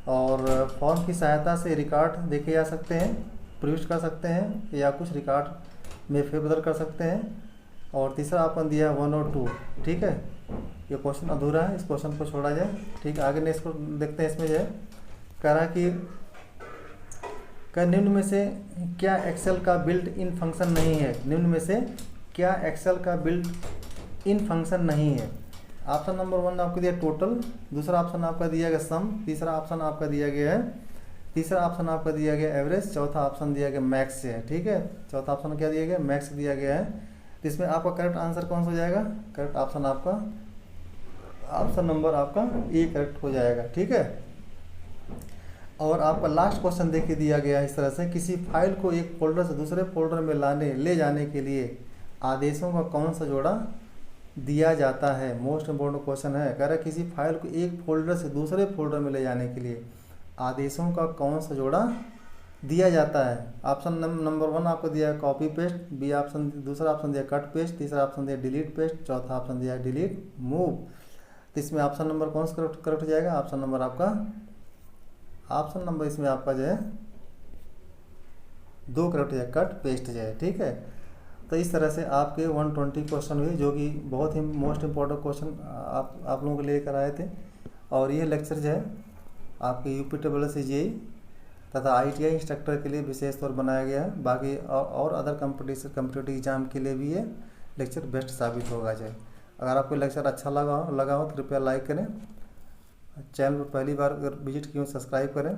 और फॉर्म की सहायता से रिकॉर्ड देखे जा सकते हैं, प्रविष्ट कर सकते हैं, या कुछ रिकॉर्ड में फेरबदल कर सकते हैं। और तीसरा ऑप्शन दिया है 1 और 2। ठीक है, ये क्वेश्चन अधूरा है, इस क्वेश्चन को छोड़ा जाए। ठीक है, आगे नेक्स्ट को देखते हैं। इसमें जो है कह रहा है कि निम्न में से क्या एक्सेल का बिल्ट इन फंक्शन नहीं है? निम्न में से क्या एक्सेल का बिल्ट इन फंक्शन नहीं है? ऑप्शन नंबर 1 आपको दिया टोटल, दूसरा ऑप्शन आपका दिया गया सम, तीसरा ऑप्शन आपका दिया गया एवरेज, चौथा ऑप्शन दिया गया मैक्स है। ठीक है, चौथा ऑप्शन क्या दिया गया? मैक्स दिया गया है। तो इसमें आपका करेक्ट आंसर कौन सा हो जाएगा? करेक्ट ऑप्शन आपका ऑप्शन नंबर आपका ए करेक्ट हो जाएगा। ठीक है, और आपका लास्ट क्वेश्चन देखिए दिया गया है इस तरह से, किसी फाइल को एक फोल्डर से दूसरे फोल्डर में ले जाने के लिए आदेशों का कौन सा जोड़ा दिया जाता है? मोस्ट इम्पोर्टेंट क्वेश्चन है। कह रहा है किसी फाइल को एक फोल्डर से दूसरे फोल्डर में ले जाने के लिए आदेशों का कौन सा जोड़ा दिया जाता है? ऑप्शन नंबर 1 आपको दिया है कॉपी पेस्ट, बी ऑप्शन, दूसरा ऑप्शन दिया कट पेस्ट, तीसरा ऑप्शन दिया डिलीट पेस्ट, चौथा ऑप्शन दिया डिलीट मूव। तो इसमें ऑप्शन नंबर कौन सा करेक्ट हो जाएगा? ऑप्शन नंबर आपका, ऑप्शन नंबर इसमें आपका जो है 2 करेक्ट हो जाए, कट पेस्ट जो है। ठीक है, तो इस तरह से आपके 120 क्वेश्चन हुए, जो कि बहुत ही मोस्ट इम्पोर्टेंट क्वेश्चन आप लोगों को लेकर आए थे। और ये लेक्चर जो है आपके UPSS JEE तथा ITI इंस्ट्रक्टर के लिए विशेष तौर बनाया गया है। बाकी और अदर कम्पिटिटिव एग्जाम के लिए भी ये लेक्चर बेस्ट साबित होगा। जो अगर आपको लेक्चर अच्छा लगा हो तो कृपया लाइक करें, चैनल पर पहली बार अगर विजिट किए सब्सक्राइब करें,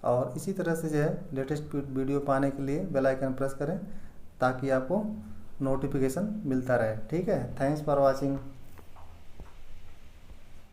और इसी तरह से जो है लेटेस्ट वीडियो पाने के लिए बेल आइकन प्रेस करें ताकि आपको नोटिफिकेशन मिलता रहे। ठीक है, थैंक्स फॉर वॉचिंग।